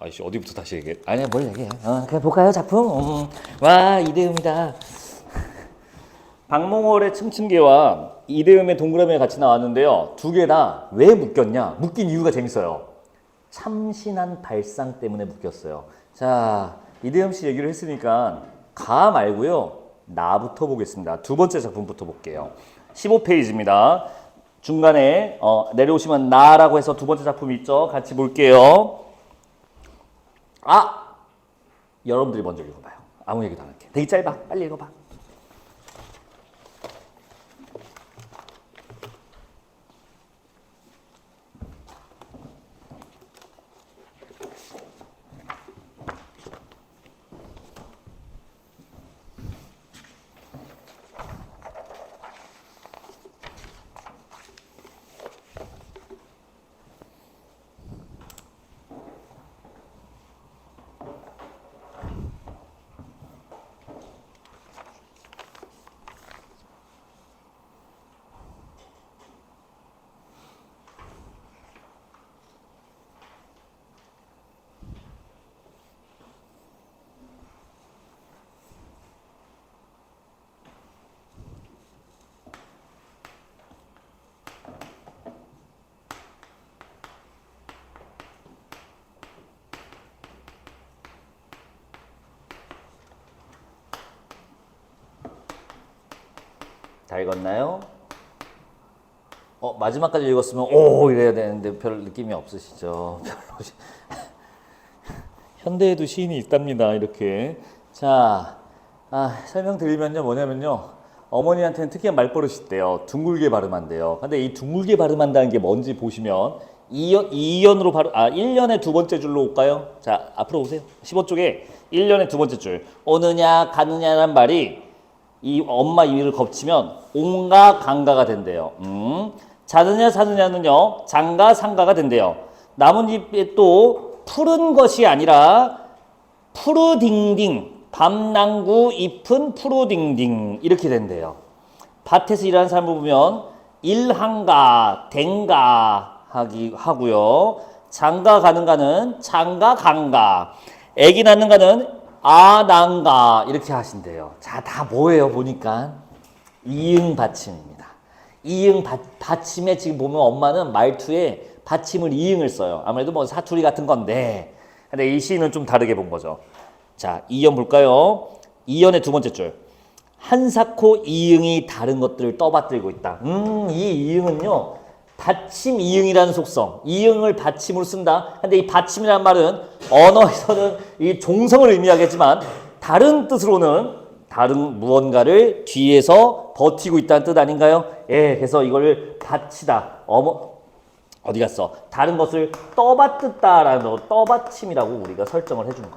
아이씨 어디부터 다시 얘기해? 아니야 뭘 얘기해? 그냥 볼까요 작품? 와 이대음이다. 박몽월의 층층계와 이대음의 동그라미가 같이 나왔는데요. 두 개 다 왜 묶였냐? 묶인 이유가 재밌어요. 참신한 발상 때문에 묶였어요. 자, 이대음 씨 얘기를 했으니까 가 말고요. 나부터 보겠습니다. 두 번째 작품부터 볼게요. 15페이지입니다. 중간에 내려오시면 나라고 해서 두 번째 작품 있죠? 같이 볼게요. 여러분들이 먼저 읽어봐요. 아무 얘기도 안 할게. 되게 짧아. 빨리 읽어봐. 다 읽었나요? 마지막까지 읽었으면 오 이래야 되는데 별 느낌이 없으시죠? 별로. 현대에도 시인이 있답니다. 이렇게. 자, 설명드리면요. 뭐냐면요. 어머니한테는 특이한 말버릇이 있대요. 둥글게 발음한대요. 근데 이 둥글게 발음한다는 게 뭔지 보시면 2연으로 1년의 두 번째 줄로 올까요? 자, 앞으로 오세요. 15쪽에 1년의 두 번째 줄. 오느냐 가느냐라는 말이 이 엄마 이를 겹치면 옹가 강가가 된대요. 자느냐 사느냐는요 장가 상가가 된대요. 나뭇잎에 또 푸른 것이 아니라 푸르딩딩 밤낭구 잎은 푸르딩딩 이렇게 된대요. 밭에서 일하는 사람을 보면 일한가 댕가 하고요. 장가 가는 가는 장가 강가 애기 낳는 가는 아난가 이렇게 하신대요. 자, 다 뭐예요? 보니까 이응 받침입니다. 이응 받침에 지금 보면 엄마는 말투에 받침을 이응을 써요. 아무래도 뭐 사투리 같은 건데. 근데 이 시는 좀 다르게 본 거죠. 자, 2연 볼까요? 2연의 두 번째 줄. 한사코 이응이 다른 것들을 떠받들고 있다. 이 이응은요. 받침 이응이라는 속성, 이응을 받침으로 쓴다. 근데 이 받침이라는 말은 언어에서는 이 종성을 의미하겠지만 다른 뜻으로는 다른 무언가를 뒤에서 버티고 있다는 뜻 아닌가요? 예, 그래서 이걸 받치다. 어디 갔어? 다른 것을 떠받듣다라는 떠받침이라고 우리가 설정을 해주는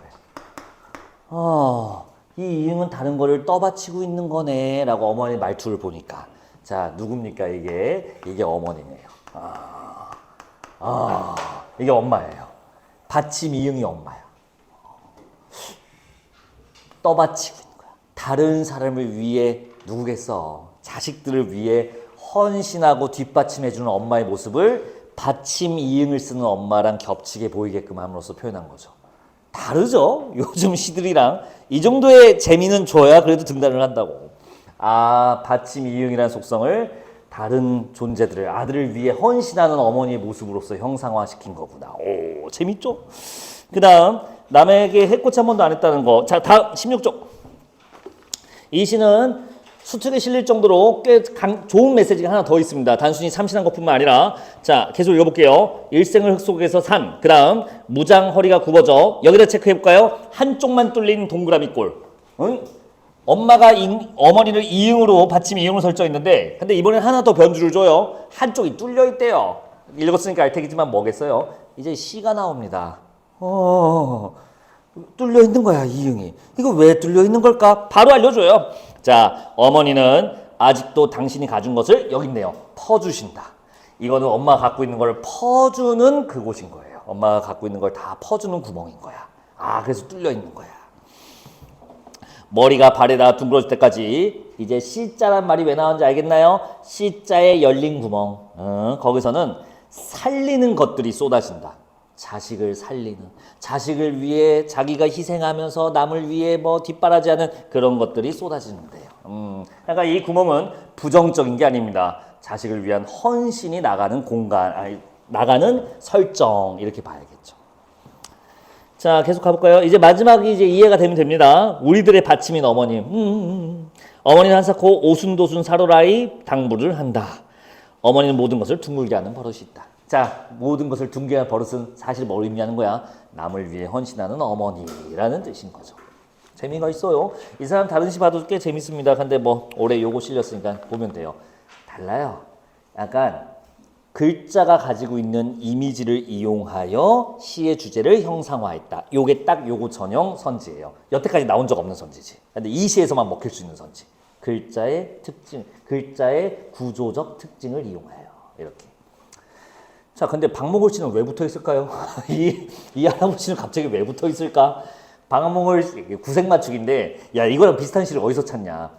거예요. 이 이응은 다른 거를 떠받치고 있는 거네라고 어머니 말투를 보니까. 자, 누굽니까 이게? 이게 어머니네요. 이게 엄마예요. 받침 이응이 엄마야. 떠받치고 있는 거야. 다른 사람을 위해 누구겠어? 자식들을 위해 헌신하고 뒷받침해주는 엄마의 모습을 받침 이응을 쓰는 엄마랑 겹치게 보이게끔 함으로써 표현한 거죠. 다르죠? 요즘 시들이랑 이 정도의 재미는 줘야 그래도 등단을 한다고. 받침 이응이라는 속성을 다른 존재들을 아들을 위해 헌신하는 어머니의 모습으로서 형상화시킨 거구나. 오, 재밌죠? 그 다음 남에게 해코지 한 번도 안 했다는 거. 자, 다음 16쪽. 이 시는 수특에 실릴 정도로 꽤 좋은 메시지가 하나 더 있습니다. 단순히 참신한 것뿐만 아니라 자, 계속 읽어볼게요. 일생을 흙 속에서 산. 그 다음 무장 허리가 굽어져. 여기다 체크해볼까요? 한쪽만 뚫린 동그라미 꼴. 응? 엄마가 어머니를 이응으로 받침 이응으로 설정했는데 근데 이번엔 하나 더 변주를 줘요. 한쪽이 뚫려 있대요. 읽었으니까 알 테겠지만 뭐겠어요? 이제 시가 나옵니다. 뚫려 있는 거야 이응이. 이거 왜 뚫려 있는 걸까? 바로 알려줘요. 자, 어머니는 아직도 당신이 가진 것을 여기 있네요. 퍼주신다. 이거는 엄마가 갖고 있는 걸 퍼주는 그곳인 거예요. 엄마가 갖고 있는 걸 다 퍼주는 구멍인 거야. 그래서 뚫려 있는 거야. 머리가 발에다 둥그러질 때까지. 이제 C자란 말이 왜 나오는지 알겠나요? C자의 열린 구멍. 거기서는 살리는 것들이 쏟아진다. 자식을 살리는, 자식을 위해 자기가 희생하면서 남을 위해 뭐 뒷바라지하는 그런 것들이 쏟아지는데요. 그러니까 이 구멍은 부정적인 게 아닙니다. 자식을 위한 헌신이 나가는 공간, 나가는 설정 이렇게 봐야겠죠. 자, 계속 가볼까요? 이제 마지막이 이제 이해가 되면 됩니다. 우리들의 받침인 어머님. 어머니는 한사코 오순도순 사로라이 당부를 한다. 어머니는 모든 것을 둥글게 하는 버릇이 있다. 자, 모든 것을 둥글게 하는 버릇은 사실 뭘 의미하는 거야? 남을 위해 헌신하는 어머니라는 뜻인 거죠. 재미가 있어요. 이 사람 다른 시 봐도 꽤 재밌습니다. 근데 뭐 올해 요거 실렸으니까 보면 돼요. 달라요. 약간 글자가 가지고 있는 이미지를 이용하여 시의 주제를 형상화했다. 요게 딱 요거 전형 선지예요. 여태까지 나온 적 없는 선지지. 근데 이 시에서만 먹힐 수 있는 선지. 글자의 특징, 글자의 구조적 특징을 이용하여 이렇게. 자, 근데 박목월 씨는 왜 붙어 있을까요? 이 할아버지는 갑자기 왜 붙어 있을까? 박목월 씨, 구색 맞추기인데, 야, 이거랑 비슷한 시를 어디서 찾냐?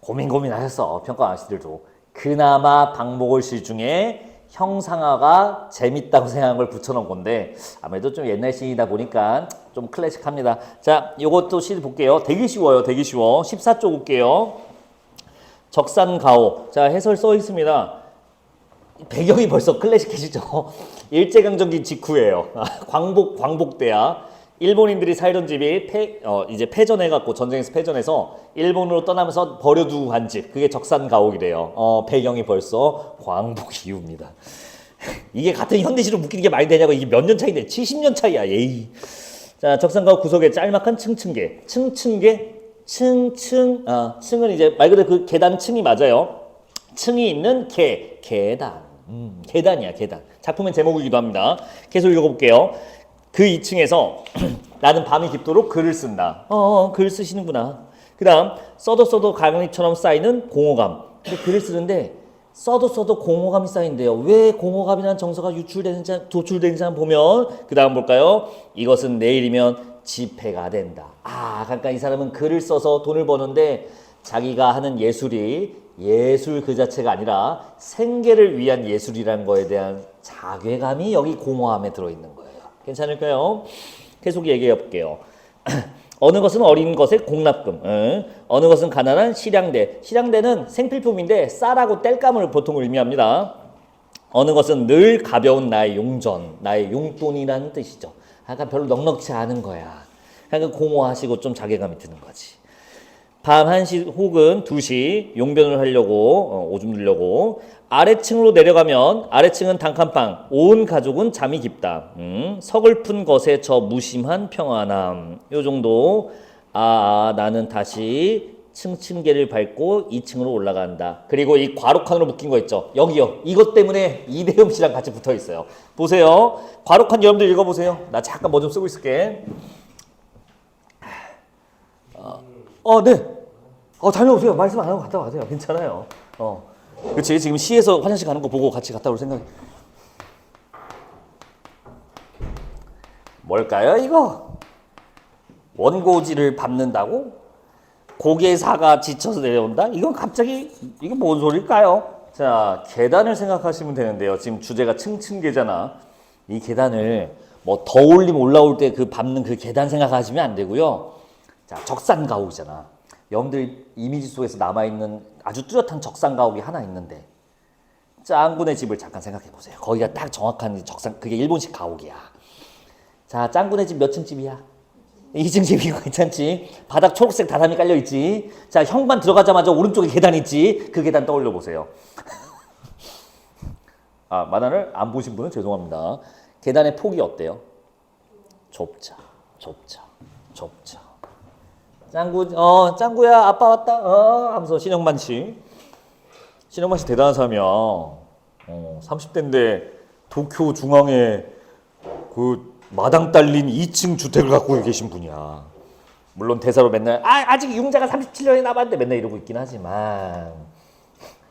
고민하셨어. 평가 아저씨들도. 그나마 박목월 씨 중에 형상화가 재밌다고 생각한 걸 붙여놓은 건데 아무래도 좀 옛날 시이다 보니까 좀 클래식합니다. 자, 요것도 시 볼게요. 되게 쉬워요. 되게 쉬워. 14쪽 볼게요. 적산가오. 자, 해설 써 있습니다. 배경이 벌써 클래식해지죠. 일제강점기 직후예요. 광복대야. 일본인들이 살던 집이 이제 패전해갖고 전쟁에서 패전해서 일본으로 떠나면서 버려두고 간 집. 그게 적산가옥이래요. 배경이 벌써 광복 이후입니다. 이게 같은 현대시로 묶이는 게 말이 되냐고. 이게 몇 년 차인데 70년 차이야. 예이. 자, 적산가옥 구석에 짤막한 층층계. 층은 이제 말 그대로 그 계단 층이 맞아요. 층이 있는 계단. 계단이야, 계단. 작품의 제목이기도 합니다. 계속 읽어볼게요. 그 2층에서 나는 밤이 깊도록 글을 쓴다. 글 쓰시는구나. 그 다음 써도 강잎처럼 쌓이는 공허감. 근데 글을 쓰는데 써도 공허감이 쌓인대요. 왜 공허감이라는 정서가 도출되는지 한번 보면 그 다음 볼까요? 이것은 내일이면 지폐가 된다. 그러니까 이 사람은 글을 써서 돈을 버는데 자기가 하는 예술이 예술 그 자체가 아니라 생계를 위한 예술이라는 거에 대한 자괴감이 여기 공허함에 들어있는 거예요. 괜찮을까요? 계속 얘기해 볼게요. 어느 것은 어린 것의 공납금, 어느 것은 가난한 실향대. 실향대는 생필품인데 쌀하고 땔감을 보통 의미합니다. 어느 것은 늘 가벼운 나의 용전, 나의 용돈이라는 뜻이죠. 약간 별로 넉넉지 않은 거야. 그러니까 공허하시고 좀 자괴감이 드는 거지. 밤 1시 혹은 2시 용변을 하려고 오줌 누려고 아래층으로 내려가면 아래층은 단칸방 온 가족은 잠이 깊다. 서글픈 것에 저 무심한 평안함. 요 정도. 나는 다시 층층계를 밟고 2층으로 올라간다. 그리고 이 괄호칸으로 묶인 거 있죠. 여기요. 이것 때문에 이대흠 씨랑 같이 붙어 있어요. 보세요. 괄호칸 여러분들 읽어보세요. 나 잠깐 뭐 좀 쓰고 있을게. 네. 다녀오세요. 말씀 안 하고 갔다 와세요. 괜찮아요. 그치. 지금 시에서 화장실 가는 거 보고 같이 갔다 올 생각이. 뭘까요, 이거? 원고지를 밟는다고? 고개사가 지쳐서 내려온다? 이건 갑자기, 이게 뭔 소리일까요? 자, 계단을 생각하시면 되는데요. 지금 주제가 층층계잖아. 이 계단을 뭐 더 올리면 올라올 때 그 밟는 그 계단 생각하시면 안 되고요. 자, 적산가옥이잖아. 여러분들 이미지 속에서 남아있는 아주 뚜렷한 적산가옥이 하나 있는데 짱구네 집을 잠깐 생각해 보세요. 거기가 딱 정확한 그게 일본식 가옥이야. 자, 짱구네 집 몇 층 집이야? 2층 집이고 괜찮지? 바닥 초록색 다람이 깔려있지? 자, 현관 들어가자마자 오른쪽에 계단 있지? 그 계단 떠올려 보세요. 만화를 안 보신 분은 죄송합니다. 계단의 폭이 어때요? 좁죠. 짱구야, 아빠 왔다. 하면서 신영만 씨 대단한 사람이야. 30대인데 도쿄 중앙에 그 마당 딸린 2층 주택을 갖고 계신 분이야. 물론 대사로 맨날 아직 융자가 37년이 남았는데 맨날 이러고 있긴 하지만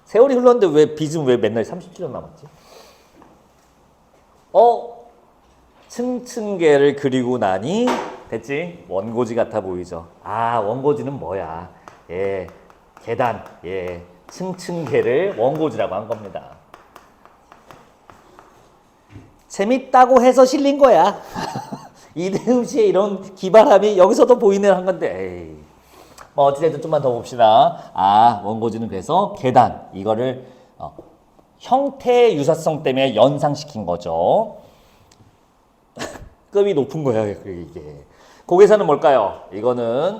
세월이 흘렀는데 왜 빚은 왜 맨날 37년 남았지? 층층계를 그리고 나니 됐지? 원고지 같아 보이죠? 원고지는 뭐야? 계단, 층층계를 원고지라고 한 겁니다. 재밌다고 해서 실린 거야. 이대우 씨의 이런 기발함이 여기서도 보이는 한 건데. 에이. 뭐 어찌됐든 좀만 더 봅시다. 원고지는 그래서 계단 이거를 형태의 유사성 때문에 연상시킨 거죠. 급이 높은 거야 이게. 고개사는 뭘까요? 이거는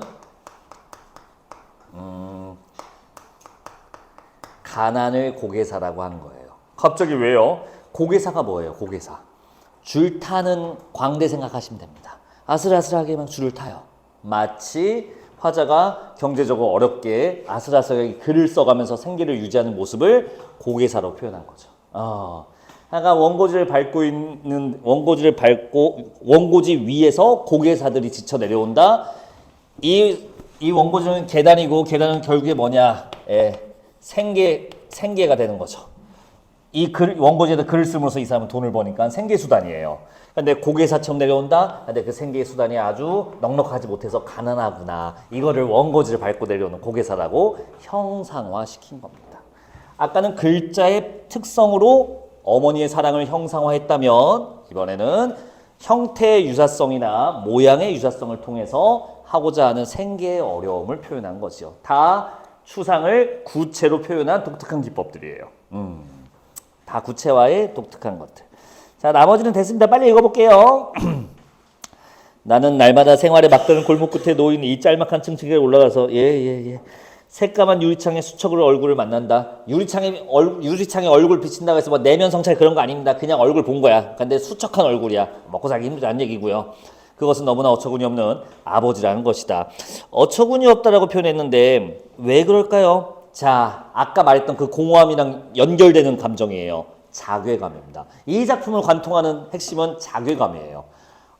가난을 고개사라고 한 거예요. 갑자기 왜요? 고개사가 뭐예요? 고개사. 줄 타는 광대 생각하시면 됩니다. 아슬아슬하게 막 줄을 타요. 마치 화자가 경제적으로 어렵게 아슬아슬하게 글을 써가면서 생계를 유지하는 모습을 고개사로 표현한 거죠. 그러니까 원고지를 밟고 원고지 위에서 고개사들이 지쳐 내려온다. 이 원고지는 계단이고 계단은 결국에 뭐냐? 생계가 되는 거죠. 원고지에다 글을 쓰면서 이 사람은 돈을 버니까 생계수단이에요. 근데 고개사처럼 내려온다? 근데 그 생계수단이 아주 넉넉하지 못해서 가난하구나. 이거를 원고지를 밟고 내려오는 고개사라고 형상화시킨 겁니다. 아까는 글자의 특성으로 어머니의 사랑을 형상화했다면 이번에는 형태의 유사성이나 모양의 유사성을 통해서 하고자 하는 생계의 어려움을 표현한 거죠. 다 추상을 구체로 표현한 독특한 기법들이에요. 다 구체화의 독특한 것들. 자, 나머지는 됐습니다. 빨리 읽어볼게요. 나는 날마다 생활에 막다른 골목 끝에 놓인 이 짤막한 층층이를 올라가서 새까만 유리창에 수척으로 얼굴을 만난다. 유리창에 얼굴 비친다고 해서 뭐 내면 성찰 그런 거 아닙니다. 그냥 얼굴 본 거야. 근데 수척한 얼굴이야. 먹고 살기 힘들다는 얘기고요. 그것은 너무나 어처구니 없는 아버지라는 것이다. 어처구니 없다라고 표현했는데 왜 그럴까요? 자, 아까 말했던 그 공허함이랑 연결되는 감정이에요. 자괴감입니다. 이 작품을 관통하는 핵심은 자괴감이에요.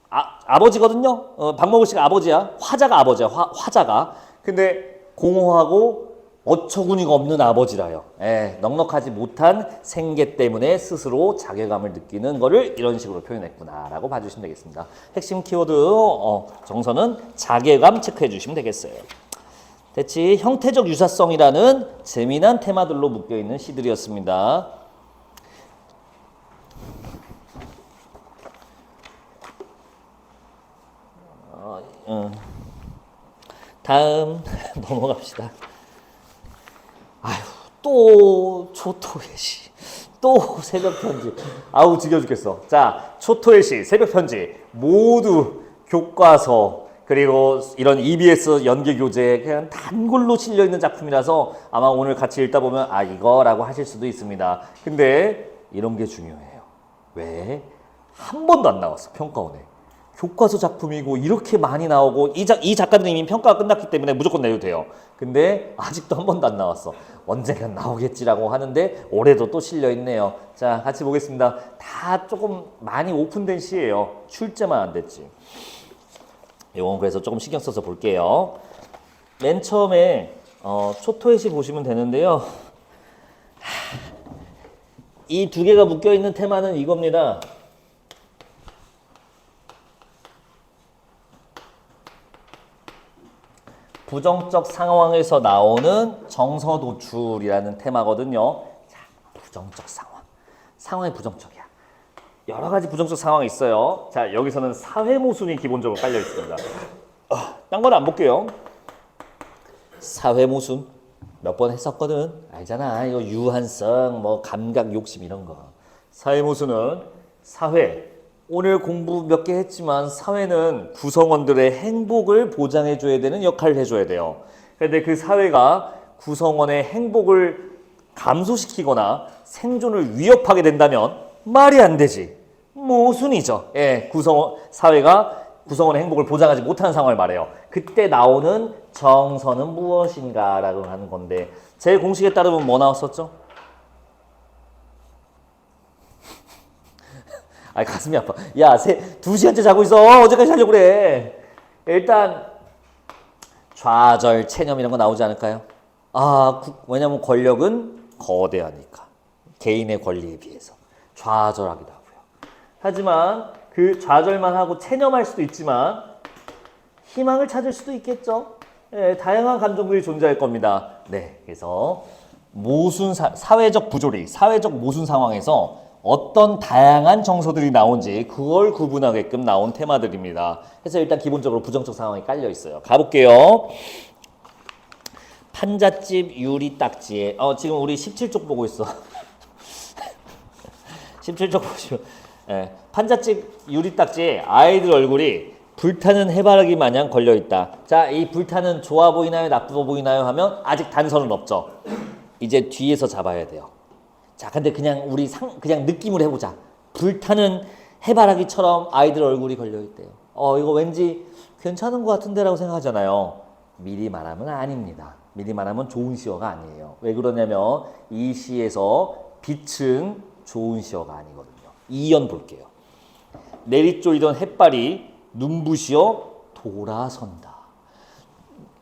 아버지거든요. 박목을 씨가 아버지야. 화자가 아버지야. 화자가. 근데 공허하고 어처구니가 없는 아버지라요. 넉넉하지 못한 생계 때문에 스스로 자괴감을 느끼는 거를 이런 식으로 표현했구나라고 봐주시면 되겠습니다. 핵심 키워드 정서는 자괴감 체크해 주시면 되겠어요. 됐지? 형태적 유사성이라는 재미난 테마들로 묶여있는 시들이었습니다. 다음 넘어갑시다. 또 초토의 시, 또 새벽 편지. 지겨 죽겠어. 자, 초토의 시, 새벽 편지 모두 교과서 그리고 이런 EBS 연기 교재에 그냥 단골로 실려 있는 작품이라서 아마 오늘 같이 읽다 보면 이거라고 하실 수도 있습니다. 근데 이런 게 중요해요. 왜? 한 번도 안 나왔어, 평가원에. 교과서 작품이고 이렇게 많이 나오고 이 작가들은 이미 평가가 끝났기 때문에 무조건 내도 돼요. 근데 아직도 한 번도 안 나왔어. 언젠간 나오겠지라고 하는데 올해도 또 실려있네요. 자, 같이 보겠습니다. 다 조금 많이 오픈된 시예요. 출제만 안 됐지. 이건 그래서 조금 신경 써서 볼게요. 맨 처음에 초토의 시 보시면 되는데요. 이 두 개가 묶여있는 테마는 이겁니다. 부정적 상황에서 나오는 정서 도출이라는 테마거든요. 자, 부정적 상황이 부정적이야. 여러 가지 부정적 상황이 있어요. 자, 여기서는 사회 모순이 기본적으로 깔려 있습니다. 딴 건 안 볼게요. 사회 모순 몇 번 했었거든. 알잖아. 이거 유한성, 뭐 감각, 욕심 이런 거. 사회 모순은 사회. 오늘 공부 몇 개 했지만 사회는 구성원들의 행복을 보장해줘야 되는 역할을 해줘야 돼요. 그런데 그 사회가 구성원의 행복을 감소시키거나 생존을 위협하게 된다면 말이 안 되지. 모순이죠. 사회가 구성원의 행복을 보장하지 못하는 상황을 말해요. 그때 나오는 정서는 무엇인가라고 하는 건데 제 공식에 따르면 뭐 나왔었죠? 가슴이 아파. 야, 2시간째 자고 있어. 언제까지 자려고 그래. 일단 좌절, 체념 이런 거 나오지 않을까요? 왜냐면 권력은 거대하니까. 개인의 권리에 비해서 좌절하기도 하고요. 하지만 그 좌절만 하고 체념할 수도 있지만 희망을 찾을 수도 있겠죠. 다양한 감정들이 존재할 겁니다. 그래서 사회적 부조리, 사회적 모순 상황에서 어떤 다양한 정서들이 나온지 그걸 구분하게끔 나온 테마들입니다. 그래서 일단 기본적으로 부정적 상황이 깔려 있어요. 가볼게요. 판잣집 유리 딱지에 지금 우리 17쪽 보고 있어. 17쪽 보시면 판잣집 유리 딱지에 아이들 얼굴이 불타는 해바라기 마냥 걸려 있다. 자, 이 불타는 좋아 보이나요? 나쁘어 보이나요? 하면 아직 단서는 없죠. 이제 뒤에서 잡아야 돼요. 자, 근데 그냥 우리 그냥 느낌으로 해보자. 불타는 해바라기처럼 아이들 얼굴이 걸려 있대요. 이거 왠지 괜찮은 것 같은데라고 생각하잖아요. 미리 말하면 아닙니다. 미리 말하면 좋은 시어가 아니에요. 왜 그러냐면 이 시에서 빛은 좋은 시어가 아니거든요. 2연 볼게요. 내리쪼이던 햇발이 눈부시어 돌아선다.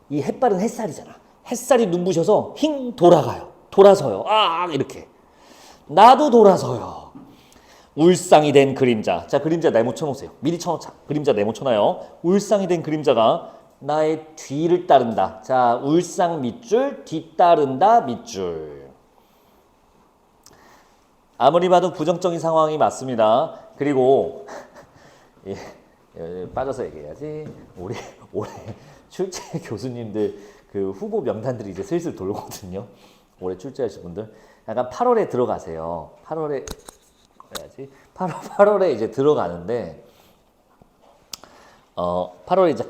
이 햇발은 햇살이잖아. 햇살이 눈부셔서 힝 돌아가요. 돌아서요. 이렇게. 나도 돌아서요. 울상이 된 그림자. 자, 그림자 네모 쳐놓으세요. 미리 쳐놓자. 그림자 네모 쳐놔요. 울상이 된 그림자가 나의 뒤를 따른다. 자, 울상 밑줄, 뒤따른다 밑줄. 아무리 봐도 부정적인 상황이 맞습니다. 그리고 빠져서 얘기해야지. 올해 출제 교수님들 그 후보 명단들이 이제 슬슬 돌거든요. 올해 출제하실 분들 약간 8월에 들어가세요. 8월에 해야지. 8월에 이제 들어가는데 8월에 이제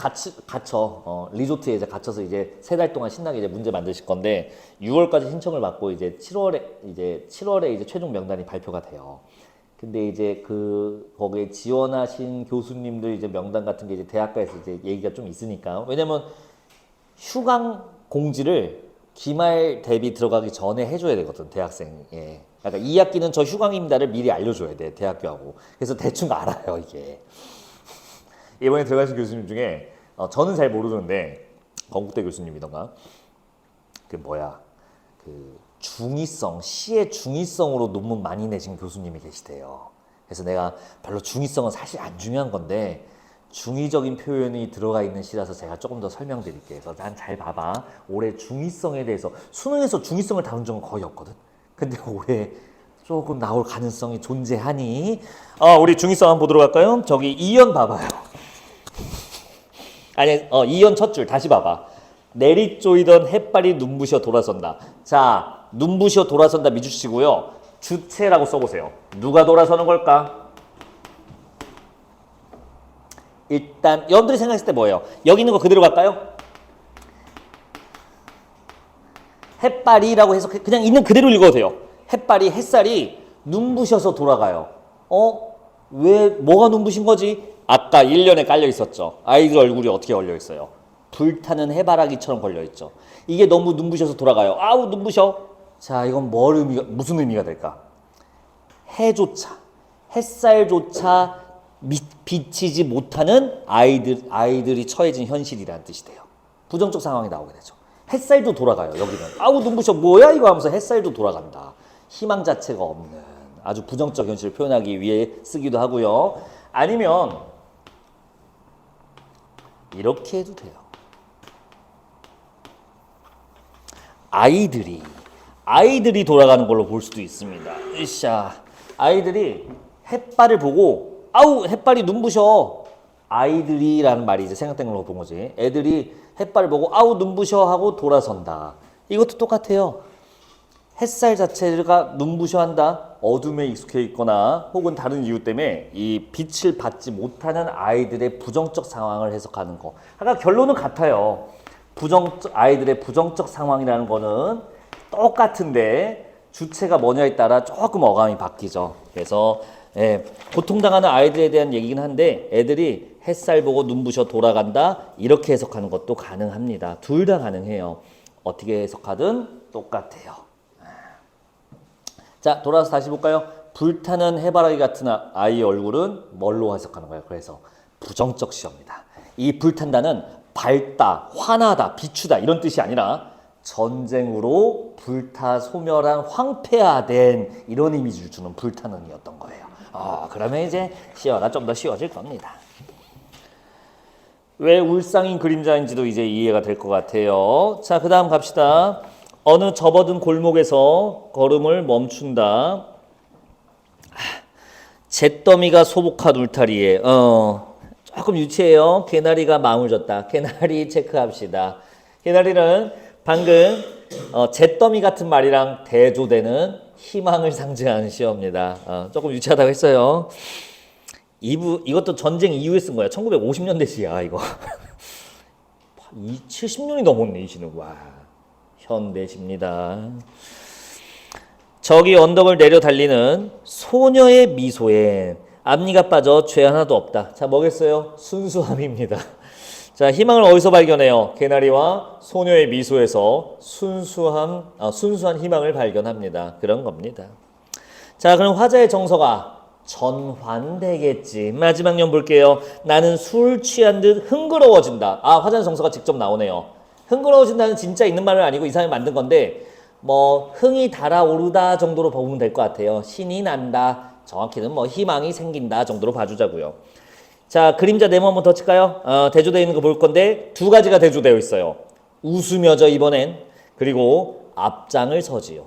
리조트에 이제 갇혀서 이제 3달 동안 신나게 이제 문제 만드실 건데 6월까지 신청을 받고 이제 7월에 이제 최종 명단이 발표가 돼요. 근데 이제 거기에 지원하신 교수님들 이제 명단 같은 게 이제 대학가에서 이제 얘기가 좀 있으니까. 왜냐면 휴강 공지를 기말 대비 들어가기 전에 해줘야 되거든, 대학생에. 그러니까 2학기는 저 휴강입니다를 미리 알려줘야 돼, 대학교하고. 그래서 대충 알아요, 이게. 이번에 들어가신 교수님 중에 저는 잘 모르는데 건국대 교수님이던가 중의성, 시의 중의성으로 논문 많이 내신 교수님이 계시대요. 그래서 내가 별로 중의성은 사실 안 중요한 건데 중의적인 표현이 들어가 있는 시라서 제가 조금 더 설명드릴게요. 그래서 난 잘 봐봐. 올해 중의성에 대해서 수능에서 중의성을 다룬 적은 거의 없거든. 근데 올해 조금 나올 가능성이 존재하니 우리 중의성 한번 보도록 할까요? 저기 2연 봐봐요. 아니 2연 첫 줄 다시 봐봐. 내리쪼이던 햇발이 눈부셔 돌아선다. 자, 눈부셔 돌아선다 미주시고요. 주체라고 써보세요. 누가 돌아서는 걸까? 일단 여러분들이 생각했을 때 뭐예요? 여기 있는 거 그대로 갈까요? 햇발이라고 해서 그냥 있는 그대로 읽어도 돼요. 햇살이 눈부셔서 돌아가요. 왜 뭐가 눈부신 거지? 아까 1년에 깔려 있었죠. 아이들 얼굴이 어떻게 걸려 있어요? 불타는 해바라기처럼 걸려 있죠. 이게 너무 눈부셔서 돌아가요. 아우 눈부셔. 자, 이건 무슨 의미가 될까? 햇살조차 비치지 못하는 아이들이 처해진 현실이라는 뜻이 돼요. 부정적 상황이 나오게 되죠. 햇살도 돌아가요. 여기는 아우 눈부셔 뭐야 이거 하면서 햇살도 돌아간다. 희망 자체가 없는 아주 부정적 현실을 표현하기 위해 쓰기도 하고요. 아니면 이렇게 해도 돼요. 아이들이 돌아가는 걸로 볼 수도 있습니다. 으쌰. 아이들이 햇발을 보고 아우 햇발이 눈부셔. 아이들이라는 말이 이제 생각된 걸로 본 거지. 애들이 햇발을 보고 아우 눈부셔 하고 돌아선다. 이것도 똑같아요. 햇살 자체가 눈부셔한다. 어둠에 익숙해 있거나 혹은 다른 이유 때문에 이 빛을 받지 못하는 아이들의 부정적 상황을 해석하는 거. 아까 결론은 같아요. 아이들의 부정적 상황이라는 거는 똑같은데 주체가 뭐냐에 따라 조금 어감이 바뀌죠. 그래서 고통당하는 아이들에 대한 얘기긴 한데 애들이 햇살 보고 눈부셔 돌아간다 이렇게 해석하는 것도 가능합니다. 둘 다 가능해요. 어떻게 해석하든 똑같아요. 자, 돌아와서 다시 볼까요? 불타는 해바라기 같은 아이의 얼굴은 뭘로 해석하는 거예요? 그래서 부정적 시어입니다. 이 불탄다는 밝다, 환하다, 비추다 이런 뜻이 아니라 전쟁으로 불타 소멸한 황폐화된 이런 이미지를 주는 불타는이었던 거예요. 그러면 이제 시어가 좀 더 쉬워질 겁니다. 왜 울상인 그림자인지도 이제 이해가 될 것 같아요. 자, 그 다음 갑시다. 어느 접어든 골목에서 걸음을 멈춘다. 잿더미가 소복한 울타리에 조금 유치해요. 개나리가 마음을 줬다. 개나리 체크합시다. 개나리는 방금 잿더미 같은 말이랑 대조되는 희망을 상징하는 시어입니다. 조금 유치하다고 했어요. 이것도 전쟁 이후에 쓴 거야. 1950년대 시야 이거. 70년이 넘었네 이 시는. 와, 현대시입니다. 저기 언덕을 내려 달리는 소녀의 미소에 앞니가 빠져 죄 하나도 없다. 자, 뭐겠어요? 순수함입니다. 자, 희망을 어디서 발견해요? 개나리와 소녀의 미소에서 순수한 희망을 발견합니다. 그런 겁니다. 자, 그럼 화자의 정서가 전환되겠지. 마지막 년 볼게요. 나는 술 취한 듯 흥그러워진다. 화자의 정서가 직접 나오네요. 흥그러워진다는 진짜 있는 말은 아니고 이 사람이 만든 건데 뭐 흥이 달아오르다 정도로 보면 될 것 같아요. 신이 난다. 정확히는 뭐 희망이 생긴다 정도로 봐주자고요. 자, 그림자 네모 한번 더 칠까요? 대조되어 있는 거 볼 건데 두 가지가 대조되어 있어요. 웃으며져 이번엔. 그리고 앞장을 서지요.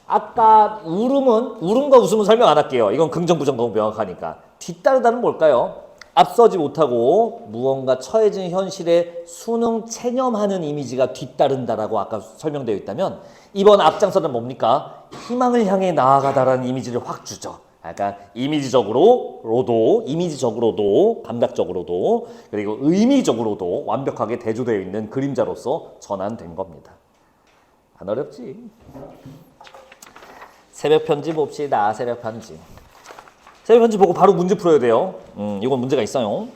아까 울음과 웃음은 설명 안 할게요. 이건 긍정 부정 너무 명확하니까. 뒤따르다는 뭘까요? 앞서지 못하고 무언가 처해진 현실에 수능 체념하는 이미지가 뒤따른다라고 아까 설명되어 있다면 이번 앞장서는 뭡니까? 희망을 향해 나아가다라는 이미지를 확 주죠. 약간 이미지적으로도 감각적으로도 그리고 의미적으로도 완벽하게 대조되어 있는 그림자로서 전환된 겁니다. 안 어렵지? 새벽 편지 봅시다. 새벽 편지. 새벽 편지 보고 바로 문제 풀어야 돼요. 이건 문제가 있어요.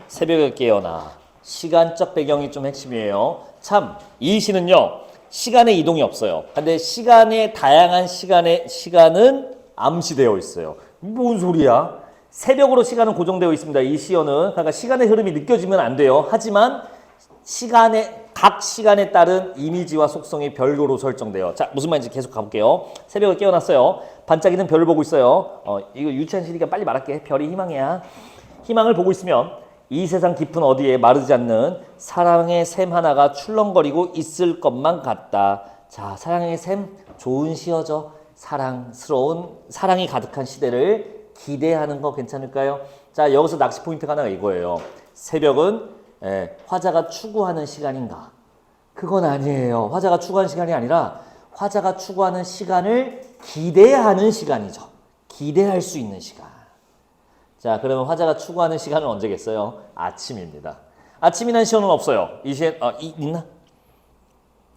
새벽에 깨어나. 시간적 배경이 좀 핵심이에요. 참, 이 시는요. 시간의 이동이 없어요. 근데 시간의 다양한 시간은 암시되어 있어요. 뭔 소리야? 새벽으로 시간은 고정되어 있습니다. 이 시어는. 그러니까 시간의 흐름이 느껴지면 안 돼요. 하지만 각 시간에 따른 이미지와 속성이 별도로 설정돼요. 자, 무슨 말인지 계속 가볼게요. 새벽에 깨어났어요. 반짝이는 별을 보고 있어요. 이거 유치한 시니까 빨리 말할게. 별이 희망이야. 희망을 보고 있으면 이 세상 깊은 어디에 마르지 않는 사랑의 샘 하나가 출렁거리고 있을 것만 같다. 자, 사랑의 샘 좋은 시어죠. 사랑이 가득한 시대를 기대하는 거 괜찮을까요? 자, 여기서 낚시 포인트가 하나가 이거예요. 새벽은 화자가 추구하는 시간인가? 그건 아니에요. 화자가 추구하는 시간이 아니라 화자가 추구하는 시간을 기대하는 시간이죠. 기대할 수 있는 시간. 자, 그러면 화자가 추구하는 시간은 언제겠어요? 아침입니다. 아침이라는 시어는 없어요. 이 시에 있나?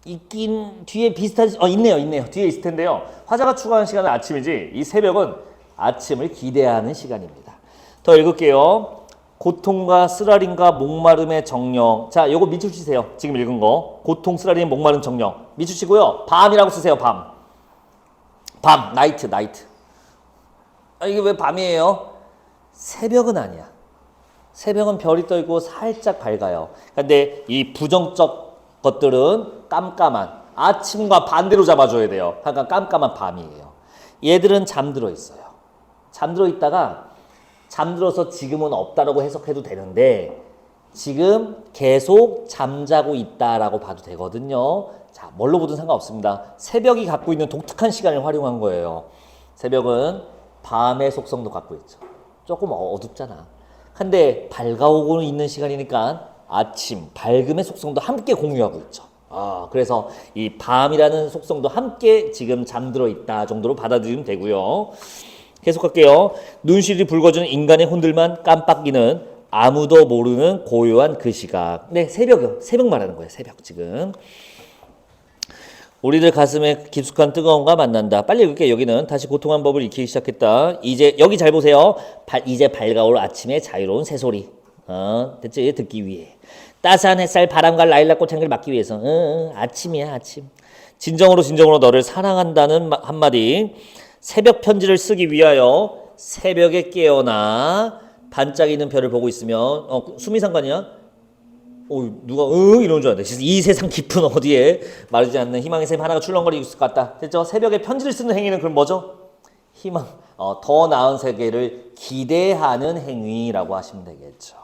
있긴 뒤에 비슷한 있네요. 뒤에 있을 텐데요. 화자가 추구하는 시간은 아침이지 이 새벽은 아침을 기대하는 시간입니다. 더 읽을게요. 고통과 쓰라림과 목마름의 정령. 자, 요거 밑줄 치세요. 지금 읽은 거. 고통, 쓰라림, 목마름, 정령. 밑줄 치고요. 밤이라고 쓰세요. 밤, 나이트. 이게 왜 밤이에요? 새벽은 아니야. 새벽은 별이 떠 있고 살짝 밝아요. 근데 이 부정적 것들은 깜깜한 아침과 반대로 잡아줘야 돼요. 그러니까 깜깜한 밤이에요. 얘들은 잠들어 있어요. 잠들어 있다가 잠들어서 지금은 없다라고 해석해도 되는데 지금 계속 잠자고 있다라고 봐도 되거든요. 자, 뭘로 보든 상관없습니다. 새벽이 갖고 있는 독특한 시간을 활용한 거예요. 새벽은 밤의 속성도 갖고 있죠. 조금 어둡잖아. 근데 밝아오고 있는 시간이니까 아침, 밝음의 속성도 함께 공유하고 있죠. 그래서 이 밤이라는 속성도 함께 지금 잠들어 있다 정도로 받아들이면 되고요. 계속할게요. 눈시리 붉어지는 인간의 혼들만 깜빡이는 아무도 모르는 고요한 그 시각. 네, 새벽 말하는 거예요. 새벽 지금. 우리들 가슴에 깊숙한 뜨거움과 만난다. 빨리 읽을게요. 여기는 다시 고통한 법을 익히기 시작했다. 이제 여기 잘 보세요. 이제 밝아올 아침의 자유로운 새소리. 됐지? 듣기 위해. 따스한 햇살, 바람과 라일락꽃 향기를 맡기 위해서. 아침이야, 아침. 진정으로 너를 사랑한다는 한마디. 새벽 편지를 쓰기 위하여 새벽에 깨어나 반짝이는 별을 보고 있으면 숨이 상관이야? 누가 이러는 줄 알았네. 이 세상 깊은 어디에 마르지 않는 희망의 샘 하나가 출렁거리고 있을 것 같다. 됐죠? 새벽에 편지를 쓰는 행위는 그럼 뭐죠? 희망, 더 나은 세계를 기대하는 행위라고 하시면 되겠죠.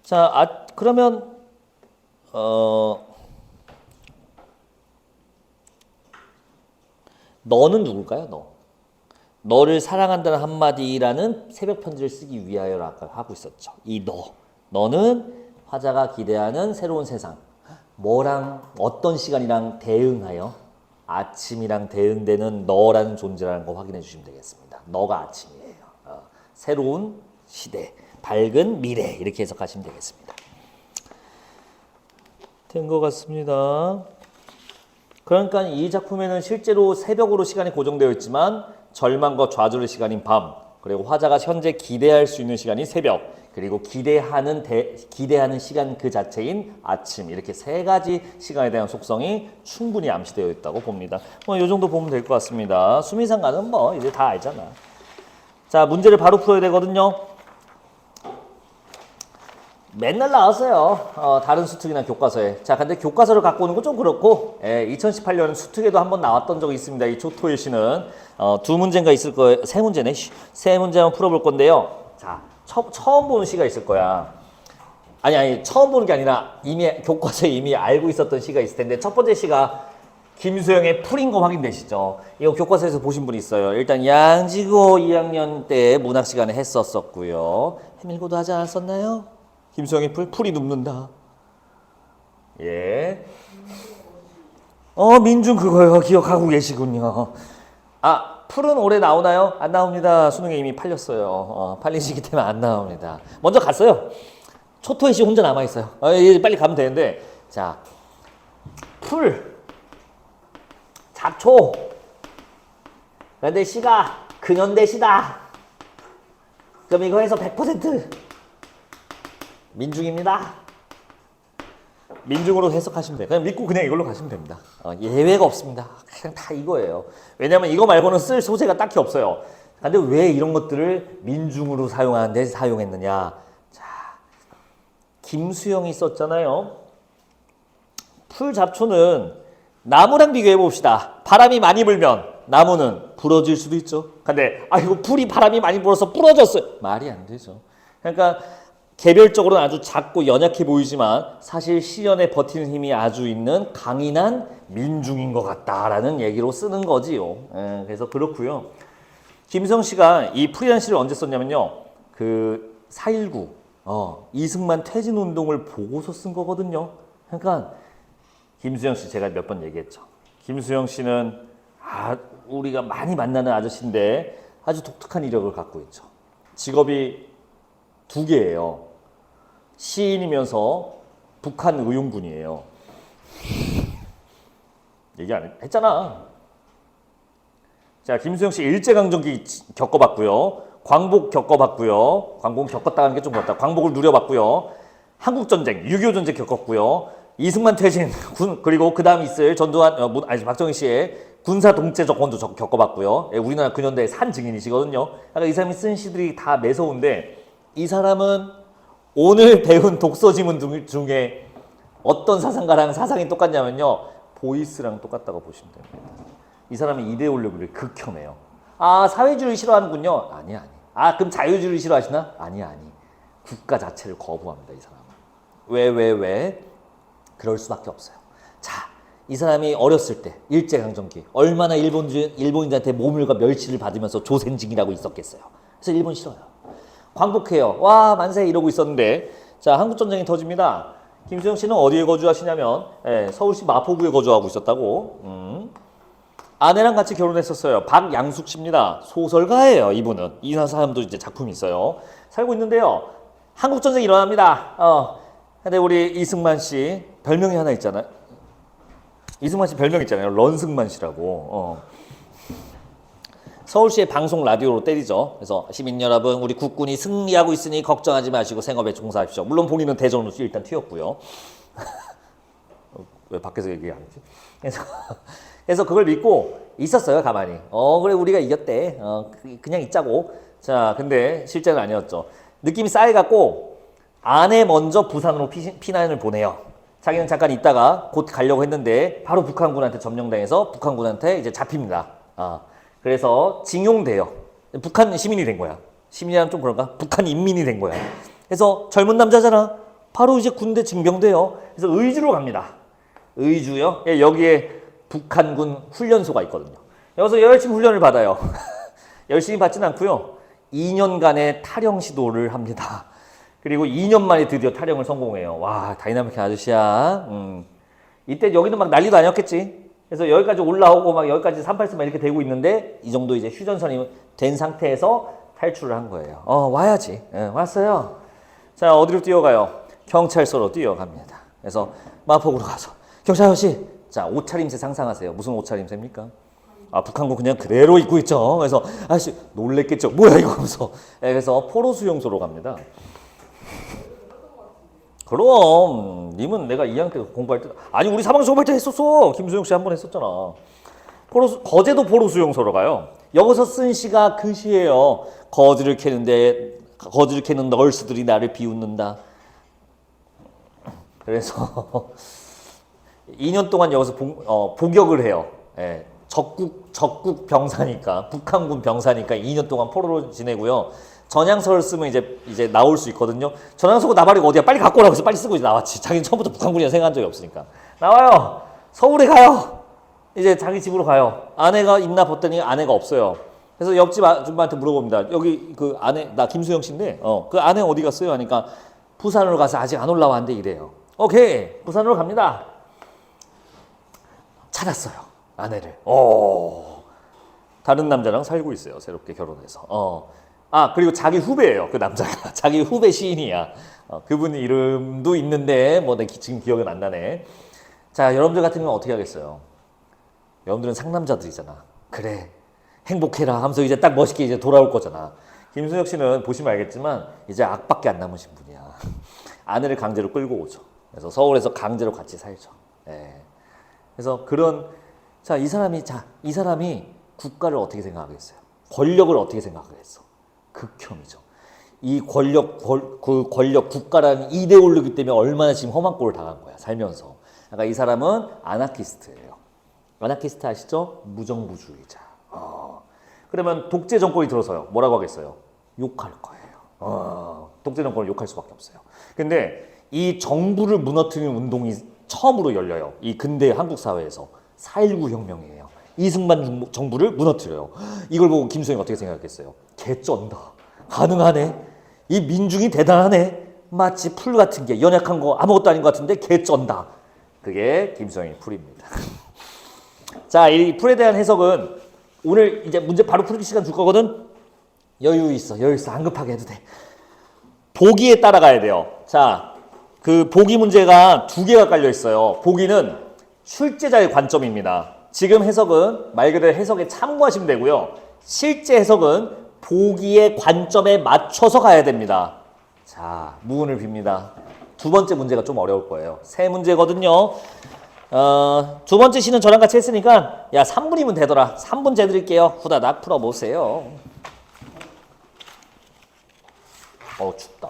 자, 그러면 너는 누굴까요? 너. 너를 사랑한다는 한마디라는 새벽 편지를 쓰기 위하여라고 하고 있었죠. 이 너. 너는 화자가 기대하는 새로운 세상. 뭐랑 어떤 시간이랑 대응하여 아침이랑 대응되는 너라는 존재라는 거 확인해 주시면 되겠습니다. 너가 아침이에요. 새로운 시대, 밝은 미래 이렇게 해석하시면 되겠습니다. 된 것 같습니다. 그러니까 이 작품에는 실제로 새벽으로 시간이 고정되어 있지만 절망과 좌절의 시간인 밤, 그리고 화자가 현재 기대할 수 있는 시간이 새벽, 그리고 기대하는 시간 그 자체인 아침, 이렇게 세 가지 시간에 대한 속성이 충분히 암시되어 있다고 봅니다. 이 정도 보면 될 것 같습니다. 수미상가는 뭐 이제 다 알잖아. 자, 문제를 바로 풀어야 되거든요. 맨날 나왔어요. 다른 수특이나 교과서에. 자, 근데 교과서를 갖고 오는 건 좀 그렇고, 2018년 수특에도 한번 나왔던 적이 있습니다. 이 초토의 시는. 두 문제인가 있을 거예요. 세 문제네. 세 문제 한번 풀어볼 건데요. 자, 처음 보는 시가 있을 거야. 아니, 처음 보는 게 아니라 이미 교과서에 이미 알고 있었던 시가 있을 텐데, 첫 번째 시가 김수영의 풀인 거 확인되시죠? 이거 교과서에서 보신 분이 있어요. 일단 양지고 2학년 때 문학 시간에 했었고요. 해밀고도 하지 않았었나요? 김수영의 풀이 눕는다. 예. 민중 그거요. 기억하고 계시군요. 풀은 올해 나오나요? 안 나옵니다. 수능에 이미 팔렸어요. 팔린 시기 때문에 안 나옵니다. 먼저 갔어요. 초토의 시 혼자 남아있어요. 빨리 가면 되는데. 자, 풀. 잡초. 그런데 시가 근현대 시다. 그럼 이거 해서 100% 민중입니다. 민중으로 해석하시면 돼요. 그냥 믿고 그냥 이걸로 가시면 됩니다. 예외가 없습니다. 그냥 다 이거예요. 왜냐하면 이거 말고는 쓸 소재가 딱히 없어요. 근데 왜 이런 것들을 민중으로 사용하는데 사용했느냐. 자, 김수영이 썼잖아요. 풀 잡초는 나무랑 비교해 봅시다. 바람이 많이 불면 나무는 부러질 수도 있죠. 근데 이거 풀이 바람이 많이 불어서 부러졌어요. 말이 안 되죠. 그러니까 개별적으로는 아주 작고 연약해 보이지만 사실 시련에 버티는 힘이 아주 있는 강인한 민중인 것 같다라는 얘기로 쓰는 거지요. 그래서 그렇고요. 김수영 씨가 이 풀이라는 시를 언제 썼냐면요. 그 4.19 이승만 퇴진운동을 보고서 쓴 거거든요. 그러니까 김수영 씨 제가 몇 번 얘기했죠. 김수영 씨는 우리가 많이 만나는 아저씨인데 아주 독특한 이력을 갖고 있죠. 직업이 두 개예요. 시인이면서 북한 의용군이에요. 얘기 안 했잖아. 자, 김수영 씨 일제강점기 겪어봤고요. 광복 겪어봤고요. 광복 겪었다는 게 좀 그렇다. 광복을 누려봤고요. 한국전쟁, 6.25 전쟁 겪었고요. 이승만 퇴진, 그리고 그 다음 있을 전두환, 박정희 씨의 군사 동체적 원도 겪어봤고요. 우리나라 근현대의 산 증인이시거든요. 그러니까 이 사람이 쓴 시들이 다 매서운데 이 사람은 오늘 배운 독서 지문 중에 어떤 사상가랑 사상이 똑같냐면요. 보이스랑 똑같다고 보시면 됩니다. 이 사람이 이데올로기를 극혐해요. 사회주의 싫어하는군요. 아니. 그럼 자유주의 싫어하시나? 아니. 국가 자체를 거부합니다. 이 사람은. 왜? 그럴 수밖에 없어요. 자, 이 사람이 어렸을 때 일제강점기 얼마나 일본인들한테 모멸과 멸시를 받으면서 조센징이라고 있었겠어요. 그래서 일본 싫어요. 광복해요. 와 만세 이러고 있었는데 자 한국전쟁이 터집니다. 김수영 씨는 어디에 거주하시냐면 서울시 마포구에 거주하고 있었다고. 아내랑 같이 결혼했었어요. 박양숙 씨입니다. 소설가예요. 이분은. 이 사람도 이제 작품이 있어요. 살고 있는데요. 한국전쟁이 일어납니다. 근데 우리 이승만 씨 별명이 하나 있잖아요. 이승만 씨 별명 있잖아요. 런승만 씨라고. 서울시의 방송 라디오로 때리죠. 그래서 시민 여러분 우리 국군이 승리하고 있으니 걱정하지 마시고 생업에 종사하십시오. 물론 본인은 대전으로 일단 튀었고요. 왜 밖에서 얘기 안 했지? 그래서 그걸 믿고 있었어요. 가만히. 그래 우리가 이겼대. 그냥 있자고. 자 근데 실제는 아니었죠. 느낌이 쌓여갖고 아내 먼저 부산으로 피난을 보내요. 자기는 잠깐 있다가 곧 가려고 했는데 바로 북한군한테 점령당해서 북한군한테 이제 잡힙니다. 그래서 징용돼요. 북한 시민이 된 거야. 시민이라면 좀 그런가? 북한 인민이 된 거야. 그래서 젊은 남자잖아. 바로 이제 군대 징병돼요. 그래서 의주로 갑니다. 의주요. 여기에 북한군 훈련소가 있거든요. 여기서 열심히 훈련을 받아요. 열심히 받지는 않고요. 2년간의 타령 시도를 합니다. 그리고 2년 만에 드디어 타령을 성공해요. 와, 다이나믹한 아저씨야. 이때 여기는 막 난리도 아니었겠지. 그래서 여기까지 올라오고 막 여기까지 38스만 이렇게 되고 있는데 이 정도 이제 휴전선이 된 상태에서 탈출을 한 거예요. 와야지. 왔어요. 자, 어디로 뛰어가요? 경찰서로 뛰어갑니다. 그래서 마포구로 가서 경찰 아저씨, 자, 옷차림새 상상하세요. 무슨 옷차림새입니까? 북한군 그냥 그대로 입고 있죠. 그래서 아저씨 놀랬겠죠. 뭐야 이거 하면서. 그래서 포로 수용소로 갑니다. 그럼 님은 내가 2학년 때 공부할 때 아니 우리 사방 수업할 때 했었어. 김수영 씨 한 번 했었잖아. 거제도 포로 수용소로 가요. 여기서 쓴 시가 그 시예요. 거지를 캐는 널스들이 나를 비웃는다. 그래서 2년 동안 여기서 복역을 해요. 예, 적국 병사니까 북한군 병사니까 2년 동안 포로로 지내고요. 전향서를 쓰면 이제 나올 수 있거든요. 전향서고 나발이고 어디야? 빨리 갖고 오라고 해서 빨리 쓰고 이제 나왔지. 자기는 처음부터 북한군이라 생각한 적이 없으니까. 나와요. 서울에 가요. 이제 자기 집으로 가요. 아내가 있나 봤더니 아내가 없어요. 그래서 옆집 아줌마한테 물어봅니다. 여기 그 아내 나 김수영 씨인데 그 아내 어디 갔어요? 하니까 부산으로 가서 아직 안 올라왔는데 이래요. 오케이 부산으로 갑니다. 찾았어요 아내를. 다른 남자랑 살고 있어요. 새롭게 결혼해서. 그리고 자기 후배예요. 그 남자가 자기 후배 시인이야. 그분 이름도 있는데 뭐 내 지금 기억은 안 나네. 자, 여러분들 같은 경우는 어떻게 하겠어요? 여러분들은 상남자들이잖아. 그래 행복해라 하면서 이제 딱 멋있게 이제 돌아올 거잖아. 김수혁 씨는 보시면 알겠지만 이제 악밖에 안 남으신 분이야. 아내를 강제로 끌고 오죠. 그래서 서울에서 강제로 같이 살죠. 예. 그래서 이 사람이 국가를 어떻게 생각하겠어요? 권력을 어떻게 생각하겠어? 극혐이죠. 이 권력 국가라는 이데올로기 때문에 얼마나 지금 험한 꼴을 당한 거야 살면서. 그러니까 이 사람은 아나키스트예요. 아나키스트 아시죠? 무정부주의자. 그러면 독재 정권이 들어서요. 뭐라고 하겠어요? 욕할 거예요. 독재 정권을 욕할 수밖에 없어요. 근데 이 정부를 무너뜨리는 운동이 처음으로 열려요. 이 근대 한국 사회에서 4.19 혁명이에요. 이승만 정부를 무너뜨려요. 이걸 보고 김수영이 어떻게 생각했겠어요? 개쩐다. 가능하네. 이 민중이 대단하네. 마치 풀 같은 게 연약한 거 아무것도 아닌 것 같은데 개쩐다. 그게 김수영의 풀입니다. 자, 이 풀에 대한 해석은 오늘 이제 문제 바로 풀기 시간 줄 거거든. 여유 있어. 안 급하게 해도 돼. 보기에 따라가야 돼요. 자, 그 보기 문제가 2개가 깔려 있어요. 보기는 출제자의 관점입니다. 지금 해석은 말 그대로 해석에 참고하시면 되고요. 실제 해석은 보기의 관점에 맞춰서 가야 됩니다. 자, 무운을 빕니다. 2번째 문제가 좀 어려울 거예요. 3문제거든요. 2번째 시는 저랑 같이 했으니까 3분이면 되더라. 3분 재드릴게요. 후다닥 풀어보세요. 춥다.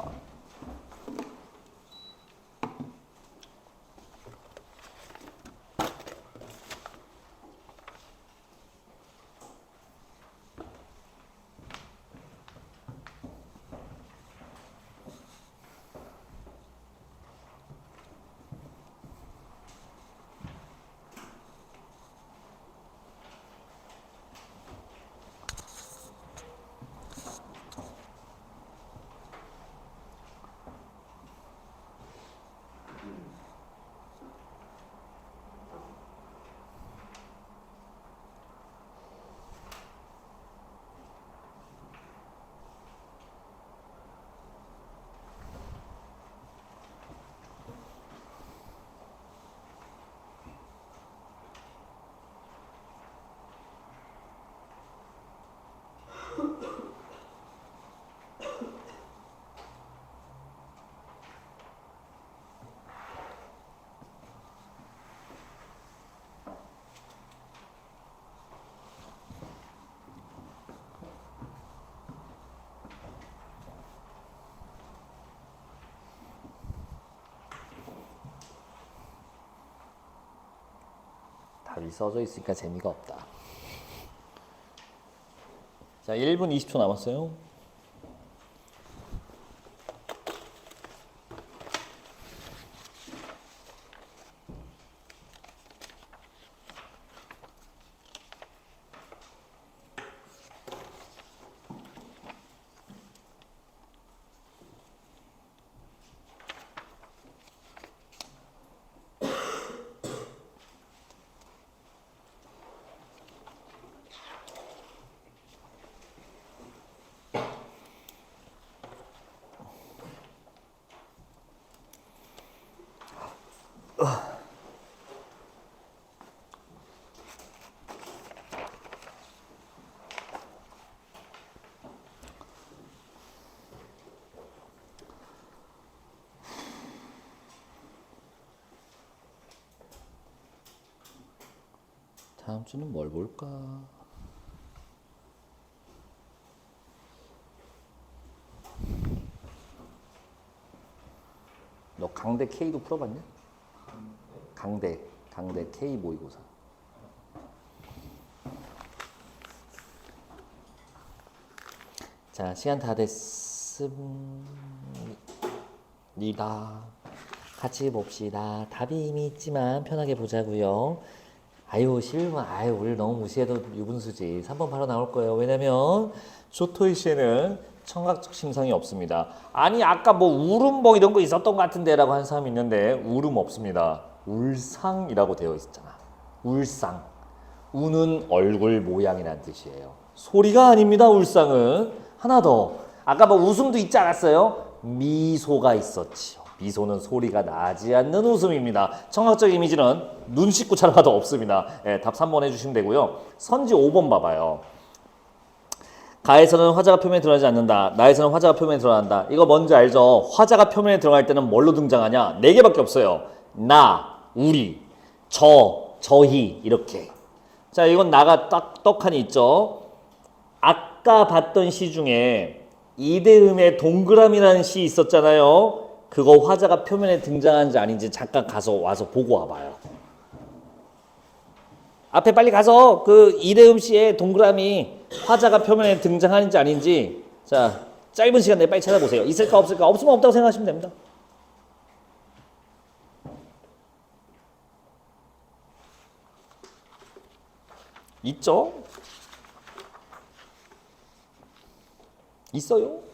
답이 써져 있으니까 재미가 없다. 자, 1분 20초 남았어요. 다음 주는 뭘 볼까? 너 강대 K도 풀어봤냐? 강대 K 모의고사. 자, 시간 다 됐습니다. 같이 봅시다. 답이 이미 있지만 편하게 보자고요. 아유, 실만, 아유, 우리 너무 무시해도 유분수지. 3번 바로 나올 거예요. 왜냐면 조토이 시에는 청각적 심상이 없습니다. 아니, 아까 뭐 울음봉 이런 거 있었던 것 같은데라고 한 사람이 있는데 울음 없습니다. 울상이라고 되어 있잖아. 울상. 우는 얼굴 모양이란 뜻이에요. 소리가 아닙니다. 울상은. 하나 더. 아까 뭐 웃음도 있지 않았어요? 미소가 있었지요. 미소는 소리가 나지 않는 웃음입니다. 청각적 이미지는 눈 씻고 촬영하도 없습니다. 예, 답 3번 해주시면 되고요. 선지 5번 봐봐요. 가에서는 화자가 표면에 드러나지 않는다. 나에서는 화자가 표면에 드러난다. 이거 뭔지 알죠? 화자가 표면에 들어갈 때는 뭘로 등장하냐? 4개밖에 없어요. 나, 우리, 저희 이렇게. 자, 이건 나가 딱 떡하니 있죠? 아까 봤던 시 중에 이대음의 동그라미라는 시 있었잖아요. 그거 화자가 표면에 등장하는지 아닌지 잠깐 와서 보고 와봐요. 앞에 빨리 가서 그 이대음 씨의 동그라미 화자가 표면에 등장하는지 아닌지 자 짧은 시간 내에 빨리 찾아보세요. 있을까 없을까? 없으면 없다고 생각하시면 됩니다. 있죠? 있어요.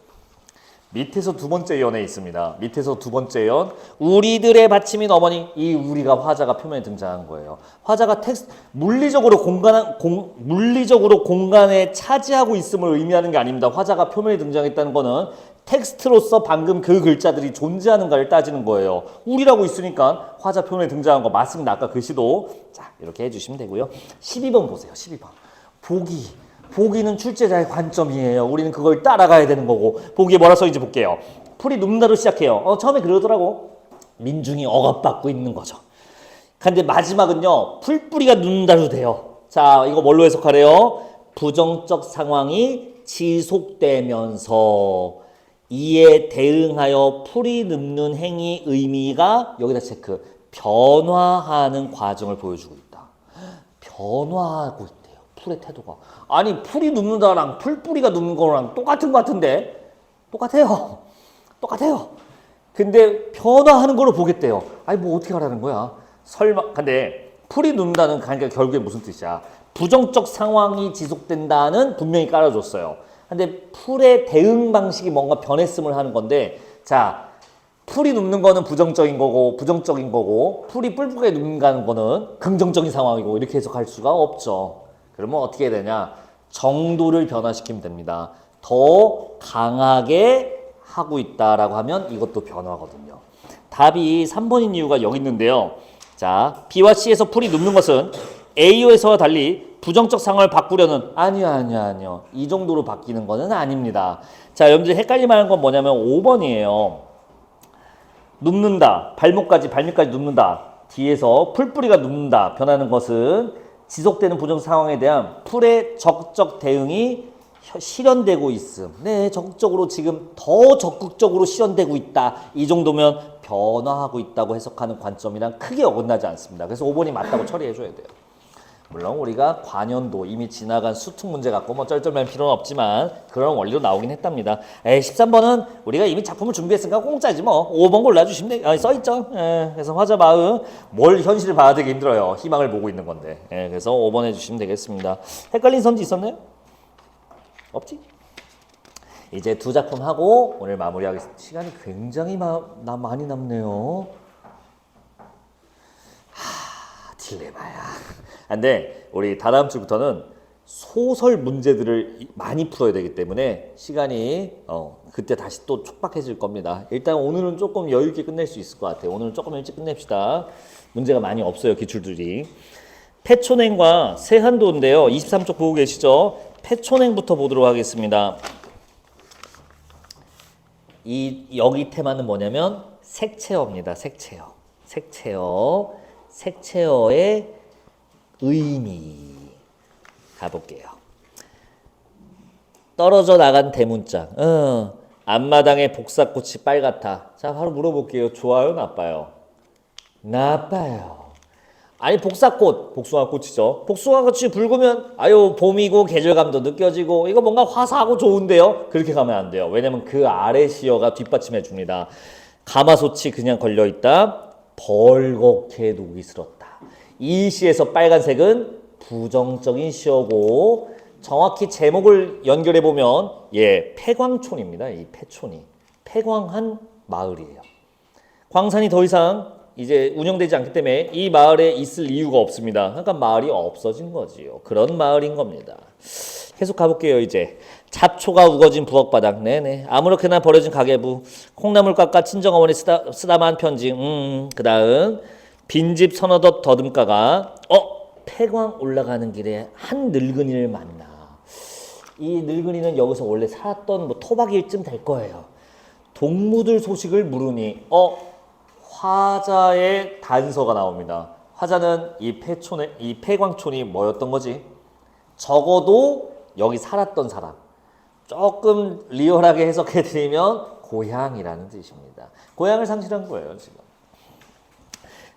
밑에서 두 번째 연에 있습니다. 밑에서 두 번째 연 우리들의 받침인 어머니. 이 우리가 화자가 표면에 등장한 거예요. 화자가 물리적으로 공간에 차지하고 있음을 의미하는 게 아닙니다. 화자가 표면에 등장했다는 거는 텍스트로서 방금 그 글자들이 존재하는가를 따지는 거예요. 우리라고 있으니까 화자 표면에 등장한 거 맞습니다. 아까 글씨도 자 이렇게 해주시면 되고요. 12번 보세요. 12번 보기는 출제자의 관점이에요. 우리는 그걸 따라가야 되는 거고. 보기에 뭐라 써있는지 볼게요. 풀이 눕는다로 시작해요. 처음에 그러더라고. 민중이 억압받고 있는 거죠. 근데 마지막은요. 풀뿌리가 눕는다로 돼요. 자, 이거 뭘로 해석하래요? 부정적 상황이 지속되면서 이에 대응하여 풀이 눕는 행위 의미가 여기다 체크. 변화하는 과정을 보여주고 있다. 변화하고 있대요. 풀의 태도가. 아니 풀이 눕는다랑 풀뿌리가 눕는 거랑 똑같은 것 같은데 똑같아요. 근데 변화하는 걸로 보겠대요. 아니 뭐 어떻게 하라는 거야. 설마 근데 풀이 눕는다는 그러니까 결국에 무슨 뜻이야. 부정적 상황이 지속된다는 분명히 깔아줬어요. 근데 풀의 대응 방식이 뭔가 변했음을 하는 건데 자 풀이 눕는 거는 부정적인 거고 풀이 뿔뿔하게 눕는다는 거는 긍정적인 상황이고 이렇게 해석할 수가 없죠. 그러면 어떻게 해야 되냐? 정도를 변화시키면 됩니다. 더 강하게 하고 있다라고 하면 이것도 변화거든요. 답이 3번인 이유가 여기 있는데요. 자, B와 C에서 풀이 눕는 것은 A에서와 달리 부정적 상황을 바꾸려는 아니요. 이 정도로 바뀌는 거는 아닙니다. 자, 여러분들 헷갈릴만한 건 뭐냐면 5번이에요. 눕는다. 발밑까지 눕는다. 뒤에서 풀뿌리가 눕는다. 변하는 것은 지속되는 부정 상황에 대한 풀의 적극적 대응이 실현되고 있음. 네, 적극적으로 지금 더 적극적으로 실현되고 있다. 이 정도면 변화하고 있다고 해석하는 관점이랑 크게 어긋나지 않습니다. 그래서 5번이 맞다고 처리해줘야 돼요. 물론 우리가 관연도 이미 지나간 수특 문제 갖고 뭐 쩔쩔맬 필요는 없지만 그런 원리로 나오긴 했답니다. 13번은 우리가 이미 작품을 준비했으니까 공짜지 뭐. 5번 골라주시면 돼. 써있죠. 그래서 화자 마음 뭘 현실을 봐야 되게 힘들어요. 희망을 보고 있는 건데. 그래서 5번 해주시면 되겠습니다. 헷갈린 선지 있었나요? 없지? 이제 두 작품 하고 오늘 마무리하겠습니다. 시간이 굉장히 많이 남네요. 딜레마야. 근데 우리 다다음 주부터는 소설 문제들을 많이 풀어야 되기 때문에 시간이 그때 다시 또 촉박해질 겁니다. 일단 오늘은 조금 여유 있게 끝낼 수 있을 것 같아요. 오늘은 조금 일찍 끝냅시다. 문제가 많이 없어요, 기출들이. 폐촌행과 세한도인데요. 23쪽 보고 계시죠? 폐촌행부터 보도록 하겠습니다. 여기 테마는 뭐냐면 색채어입니다. 색채어의 의미 가볼게요. 떨어져 나간 대문짝. 앞마당에 복사꽃이 빨갛다. 자, 바로 물어볼게요. 좋아요, 나빠요? 나빠요. 아니, 복숭아꽃이죠. 복숭아꽃이 붉으면 아유, 봄이고 계절감도 느껴지고 이거 뭔가 화사하고 좋은데요. 그렇게 가면 안 돼요. 왜냐면 그 아래 시어가 뒷받침해 줍니다. 가마솥이 그냥 걸려있다. 벌겋게 녹이 슬었다. 이 시에서 빨간색은 부정적인 시어고, 정확히 제목을 연결해 보면 폐광촌입니다. 이 폐촌이 폐광한 마을이에요. 광산이 더 이상 이제 운영되지 않기 때문에 이 마을에 있을 이유가 없습니다. 그러니까 마을이 없어진 거지요. 그런 마을인 겁니다. 계속 가볼게요. 이제 잡초가 우거진 부엌바닥. 네네. 아무렇게나 버려진 가계부. 콩나물 깎아 친정어머니 쓰다만 편지. 그 다음 빈집 서너덧 더듬가가 폐광 올라가는 길에 한 늙은이를 만나. 이 늙은이는 여기서 원래 살았던 토박이일쯤 될 거예요. 동무들 소식을 물으니 화자의 단서가 나옵니다. 화자는 이 폐광촌이 뭐였던 거지? 적어도 여기 살았던 사람. 조금 리얼하게 해석해드리면 고향이라는 뜻입니다. 고향을 상실한 거예요, 지금.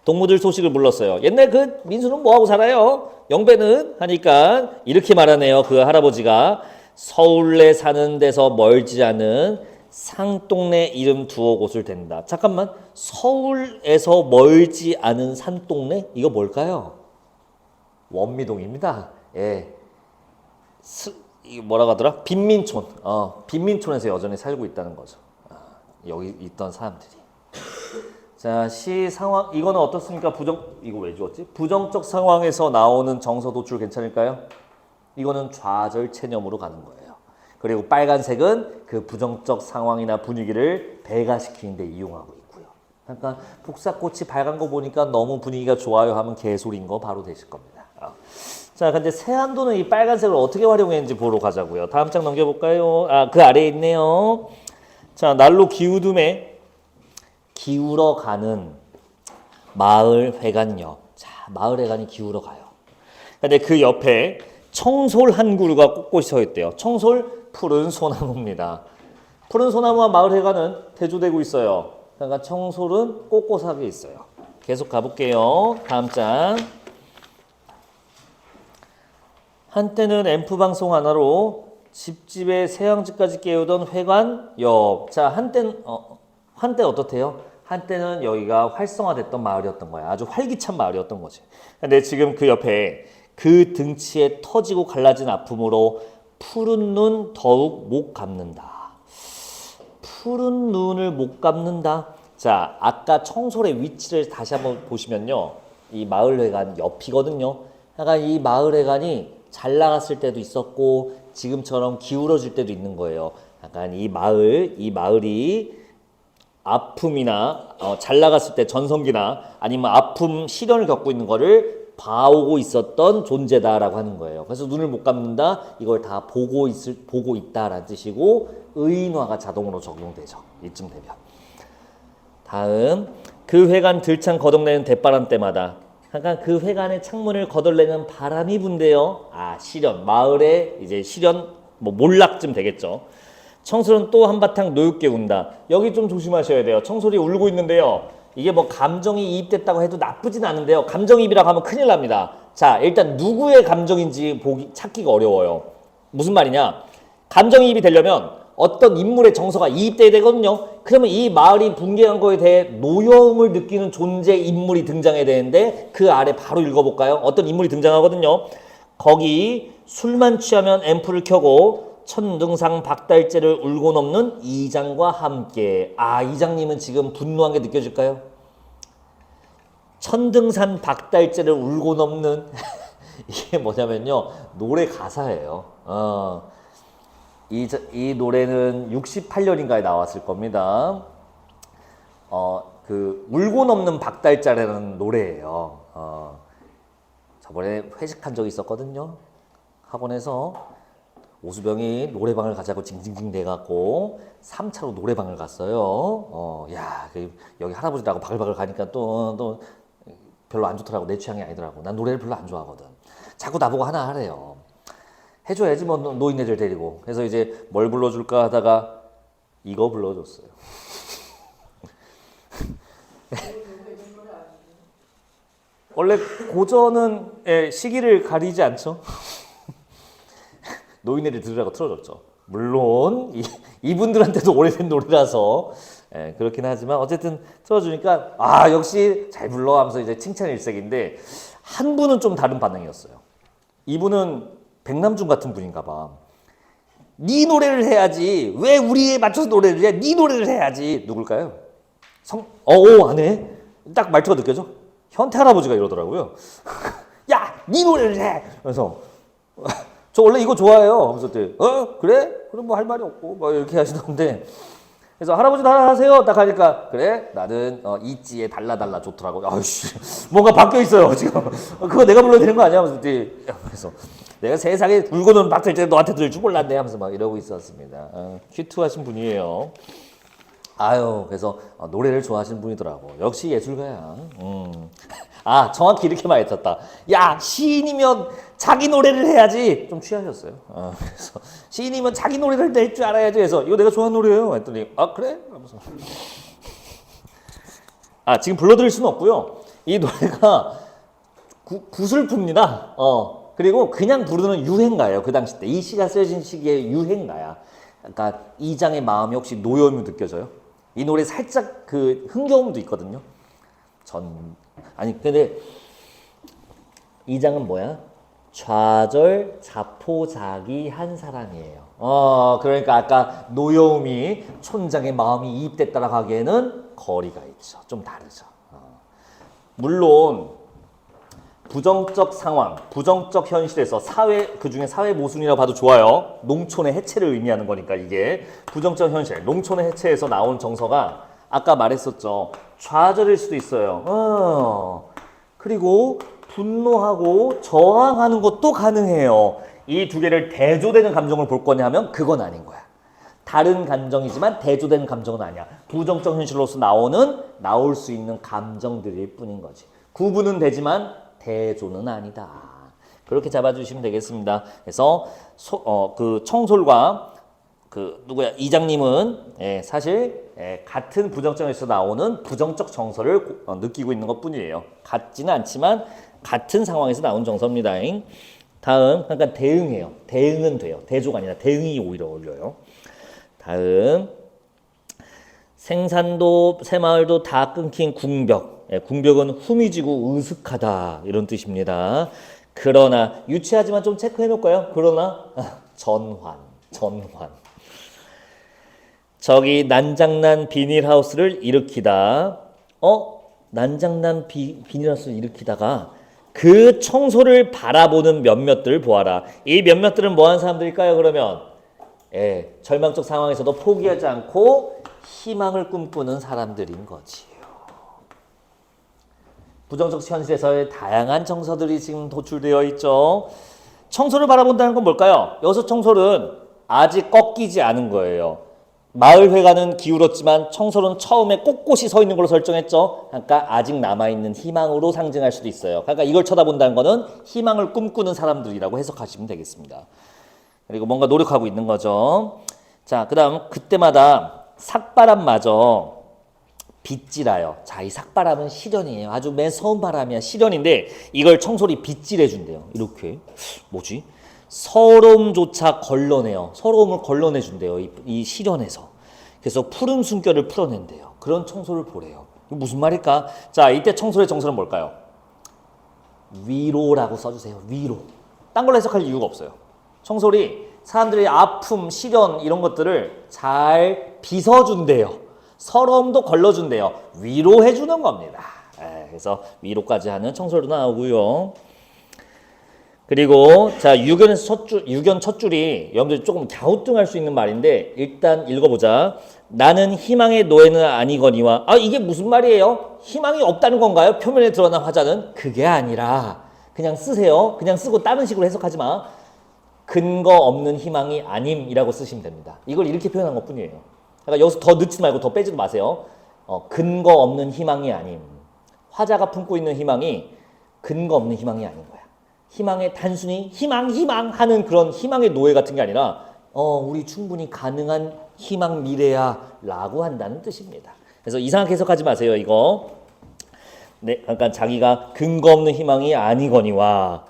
동무들 소식을 물렀어요. 옛날 그 민수는 뭐하고 살아요? 영배는? 하니까 이렇게 말하네요. 그 할아버지가 서울에 사는 데서 멀지 않은 산동네 이름 두어 곳을 댄다. 잠깐만, 서울에서 멀지 않은 산동네? 이거 뭘까요? 원미동입니다. 이게 뭐라고 하더라? 빈민촌. 빈민촌에서 여전히 살고 있다는 거죠. 여기 있던 사람들이. 자, 시 상황, 이거는 어떻습니까? 이거 왜 주었지? 부정적 상황에서 나오는 정서 도출 괜찮을까요? 이거는 좌절 체념으로 가는 거예요. 그리고 빨간색은 그 부정적 상황이나 분위기를 배가시키는데 이용하고 있고요. 그러니까 복사꽃이 빨간 거 보니까 너무 분위기가 좋아요 하면 개소리인 거 바로 되실 겁니다. 자, 근데 세한도는 이 빨간색을 어떻게 활용했는지 보러 가자고요. 다음 장 넘겨볼까요? 그 아래에 있네요. 자, 난로 기우둠에 기울어 가는 마을 회관역. 자, 마을 회관이 기울어 가요. 근데 그 옆에 청솔 한 그루가 꼿꼿이 서 있대요. 청솔, 푸른 소나무입니다. 푸른 소나무와 마을 회관은 대조되고 있어요. 그러니까 청솔은 꼿꼿하게 있어요. 계속 가볼게요. 다음 장. 한때는 앰프 방송 하나로 집집에 새양집까지 깨우던 회관역. 자, 한때 어떻대요? 한때는 여기가 활성화됐던 마을이었던 거야. 아주 활기찬 마을이었던 거지. 근데 지금 그 옆에 그 등치에 터지고 갈라진 아픔으로 푸른 눈 더욱 못 감는다. 푸른 눈을 못 감는다. 자, 아까 청솔의 위치를 다시 한번 보시면요. 이 마을회관 옆이거든요. 그러니까 이 마을회관이 잘 나갔을 때도 있었고 지금처럼 기울어질 때도 있는 거예요. 약간 이 마을이 아픔이나 잘 나갔을 때 전성기나 아니면 아픔 시련을 겪고 있는 거를 봐오고 있었던 존재다라고 하는 거예요. 그래서 눈을 못 감는다. 이걸 다 보고 있다라는 뜻이고 의인화가 자동으로 적용되죠. 이쯤 되면. 다음, 그 회관 들창 거덕내는 대바람 때마다. 그러니까 그 회관의 창문을 거덜내는 바람이 분대요. 시련. 마을에 이제 시련 몰락쯤 되겠죠. 청솔은 또 한바탕 노엽게 운다. 여기 좀 조심하셔야 돼요. 청솔이 울고 있는데요. 이게 감정이 이입됐다고 해도 나쁘진 않은데요. 감정이입이라고 하면 큰일 납니다. 자, 일단 누구의 감정인지 찾기가 어려워요. 무슨 말이냐? 감정이입이 되려면 어떤 인물의 정서가 이입돼야 되거든요. 그러면 이 마을이 붕괴한 거에 대해 노여움을 느끼는 존재 인물이 등장해야 되는데 그 아래 바로 읽어볼까요? 어떤 인물이 등장하거든요. 거기 술만 취하면 앰프를 켜고 천등상 박달재를 울고 넘는 이장과 함께. 이장님은 지금 분노한 게 느껴질까요? 천등산 박달재를 울고 넘는 이게 뭐냐면요. 노래 가사예요. 이 노래는 68년인가에 나왔을 겁니다. 울고 넘는 박달자라는 노래예요. 저번에 회식한 적이 있었거든요. 학원에서 오수병이 노래방을 가자고 징징징 대갖고 3차로 노래방을 갔어요. 여기 할아버지라고 바글바글 가니까 또 별로 안 좋더라고. 내 취향이 아니더라고. 난 노래를 별로 안 좋아하거든. 자꾸 나보고 하나 하래요. 해줘야지 뭐 노인네들 데리고. 그래서 이제 뭘 불러줄까 하다가 이거 불러줬어요. 원래 고전은 시기를 가리지 않죠. 노인네들 들으라고 틀어줬죠. 물론 이분들한테도 오래된 노래라서 그렇긴 하지만 어쨌든 틀어주니까 역시 잘 불러 하면서 이제 칭찬 일색인데 한 분은 좀 다른 반응이었어요. 이분은 백남준 같은 분인가 봐. 네 노래를 해야지. 왜 우리에 맞춰서 노래를 해? 네 노래를 해야지. 누굴까요? 안 해. 딱 말투가 느껴져. 현태 할아버지가 이러더라고요. 야, 네 노래를 해. 그래서 저 원래 이거 좋아해요. 그래서 그래? 그럼 뭐 할 말이 없고 뭐 이렇게 하시던데. 그래서 할아버지도 하나 하세요. 딱 하니까 그래? 나는 이지에 달라달라 좋더라고. 아이씨, 뭔가 바뀌어 있어요 지금. 그거 내가 불러야 되는 거 아니야? 그래서 내가 세상에 물고는 박을 때 너한테 들 줄 몰랐네 하면서 막 이러고 있었습니다. 큐트하신 분이에요. 그래서 노래를 좋아하시는 분이더라고. 역시 예술가야. 정확히 이렇게 말했었다. 야, 시인이면 자기 노래를 해야지. 좀 취하셨어요. 그래서 시인이면 자기 노래를 낼 줄 알아야지. 해서 이거 내가 좋아하는 노래예요. 했더니 그래? 하면서 지금 불러드릴 수는 없고요. 이 노래가 구슬프입니다. 그리고 그냥 부르는 유행가예요. 그 당시 때 이 시가 쓰여진 시기의 유행가야. 그러니까 이장의 마음이 혹시 노여움이 느껴져요? 이 노래 살짝 그 흥겨움도 있거든요. 근데 이장은 뭐야? 좌절 자포자기한 사람이에요. 그러니까 아까 노여움이 촌장의 마음이 이입됐다라고 하기에는 거리가 있죠. 좀 다르죠. 물론 부정적 상황, 부정적 현실에서 그중에 사회 모순이라고 봐도 좋아요. 농촌의 해체를 의미하는 거니까 이게 부정적 현실, 농촌의 해체에서 나온 정서가 아까 말했었죠. 좌절일 수도 있어요. 그리고 분노하고 저항하는 것도 가능해요. 이 두 개를 대조되는 감정을 볼 거냐 하면 그건 아닌 거야. 다른 감정이지만 대조되는 감정은 아니야. 부정적 현실로서 나올 수 있는 감정들일 뿐인 거지. 구분은 되지만 대조는 아니다. 그렇게 잡아주시면 되겠습니다. 그래서 그 청솔과 이장님은 사실 같은 부정적에서 나오는 부정적 정서를 느끼고 있는 것뿐이에요. 같지는 않지만 같은 상황에서 나온 정서입니다. 다음 그러니까 대응해요. 대응은 돼요. 대조가 아니라 대응이 오히려 어울려요. 다음 생산도 새마을도 다 끊긴 궁벽. 궁벽은 후미지고 으슥하다 이런 뜻입니다. 그러나 유치하지만 좀 체크해 놓을까요? 그러나 전환. 저기 난장난 비닐하우스를 일으키다. 난장난 비닐하우스를 일으키다가 그 청소를 바라보는 몇몇들을 보아라. 이 몇몇들은 뭐하는 사람들일까요? 그러면 절망적 상황에서도 포기하지 않고 희망을 꿈꾸는 사람들인 거지요. 부정적 현실에서의 다양한 정서들이 지금 도출되어 있죠. 청소를 바라본다는 건 뭘까요? 여기서 청소는 아직 꺾이지 않은 거예요. 마을회관은 기울었지만 청소는 처음에 꼿꼿이 서 있는 걸로 설정했죠. 그러니까 아직 남아있는 희망으로 상징할 수도 있어요. 그러니까 이걸 쳐다본다는 거는 희망을 꿈꾸는 사람들이라고 해석하시면 되겠습니다. 그리고 뭔가 노력하고 있는 거죠. 자, 그 다음 그때마다 삭바람마저 빗질하여. 자, 이 삭바람은 시련이에요. 아주 매서운 바람이야. 시련인데 이걸 청솔이 빗질해준대요. 이렇게. 뭐지? 서러움조차 걸러내요. 서러움을 걸러내준대요. 이 시련에서. 그래서 푸른 숨결을 풀어낸대요. 그런 청소를 보래요. 이거 무슨 말일까? 자, 이때 청소의 정서는 뭘까요? 위로라고 써주세요. 위로. 딴 걸로 해석할 이유가 없어요. 청솔이 사람들의 아픔, 시련 이런 것들을 잘 빗어준대요. 서러움도 걸러준대요. 위로해주는 겁니다. 그래서 위로까지 하는 청소도 나오고요. 그리고 자 유견 첫 줄이 여러분들 조금 갸우뚱할 수 있는 말인데 일단 읽어보자. 나는 희망의 노예는 아니거니와 이게 무슨 말이에요? 희망이 없다는 건가요? 표면에 드러난 화자는 그게 아니라 그냥 쓰세요. 그냥 쓰고 다른 식으로 해석하지 마. 근거 없는 희망이 아님이라고 쓰시면 됩니다. 이걸 이렇게 표현한 것뿐이에요. 그러니까 여기서 더 넣지 말고 더 빼지도 마세요. 근거 없는 희망이 아님. 화자가 품고 있는 희망이 근거 없는 희망이 아닌 거야. 희망에 단순히 희망 하는 그런 희망의 노예 같은 게 아니라 우리 충분히 가능한 희망 미래야 라고 한다는 뜻입니다. 그래서 이상하게 해석하지 마세요. 이거. 네, 그러니까 자기가 근거 없는 희망이 아니거니와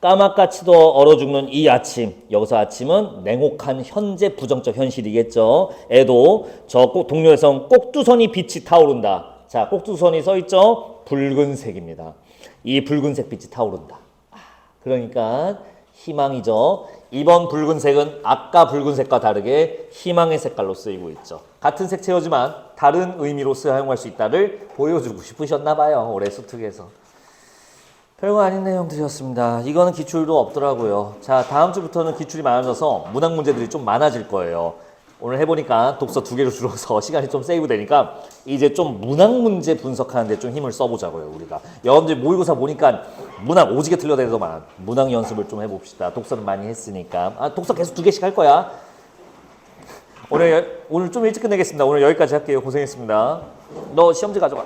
까맣같이도 얼어 죽는 이 아침. 여기서 아침은 냉혹한 현재 부정적 현실이겠죠. 애도 저 동료에선 꼭두선이 빛이 타오른다. 자, 꼭두선이 써 있죠. 붉은색입니다. 이 붉은색 빛이 타오른다. 그러니까 희망이죠. 이번 붉은색은 아까 붉은색과 다르게 희망의 색깔로 쓰이고 있죠. 같은 색채이지만 다른 의미로 사용할 수 있다를 보여주고 싶으셨나 봐요. 올해 수특에서. 별거 아닌 내용들이었습니다. 이거는 기출도 없더라고요. 자, 다음 주부터는 기출이 많아져서 문학 문제들이 좀 많아질 거예요. 오늘 해보니까 독서 2개로 줄어서 시간이 좀 세이브 되니까 이제 좀 문학 문제 분석하는데 좀 힘을 써보자고요. 우리가 여러분들 모의고사 보니까 문학 오지게 틀려대더만 문학 연습을 좀 해봅시다. 독서는 많이 했으니까. 독서 계속 2개씩 할 거야. 오늘 좀 일찍 끝내겠습니다. 오늘 여기까지 할게요. 고생했습니다. 너 시험지 가져가.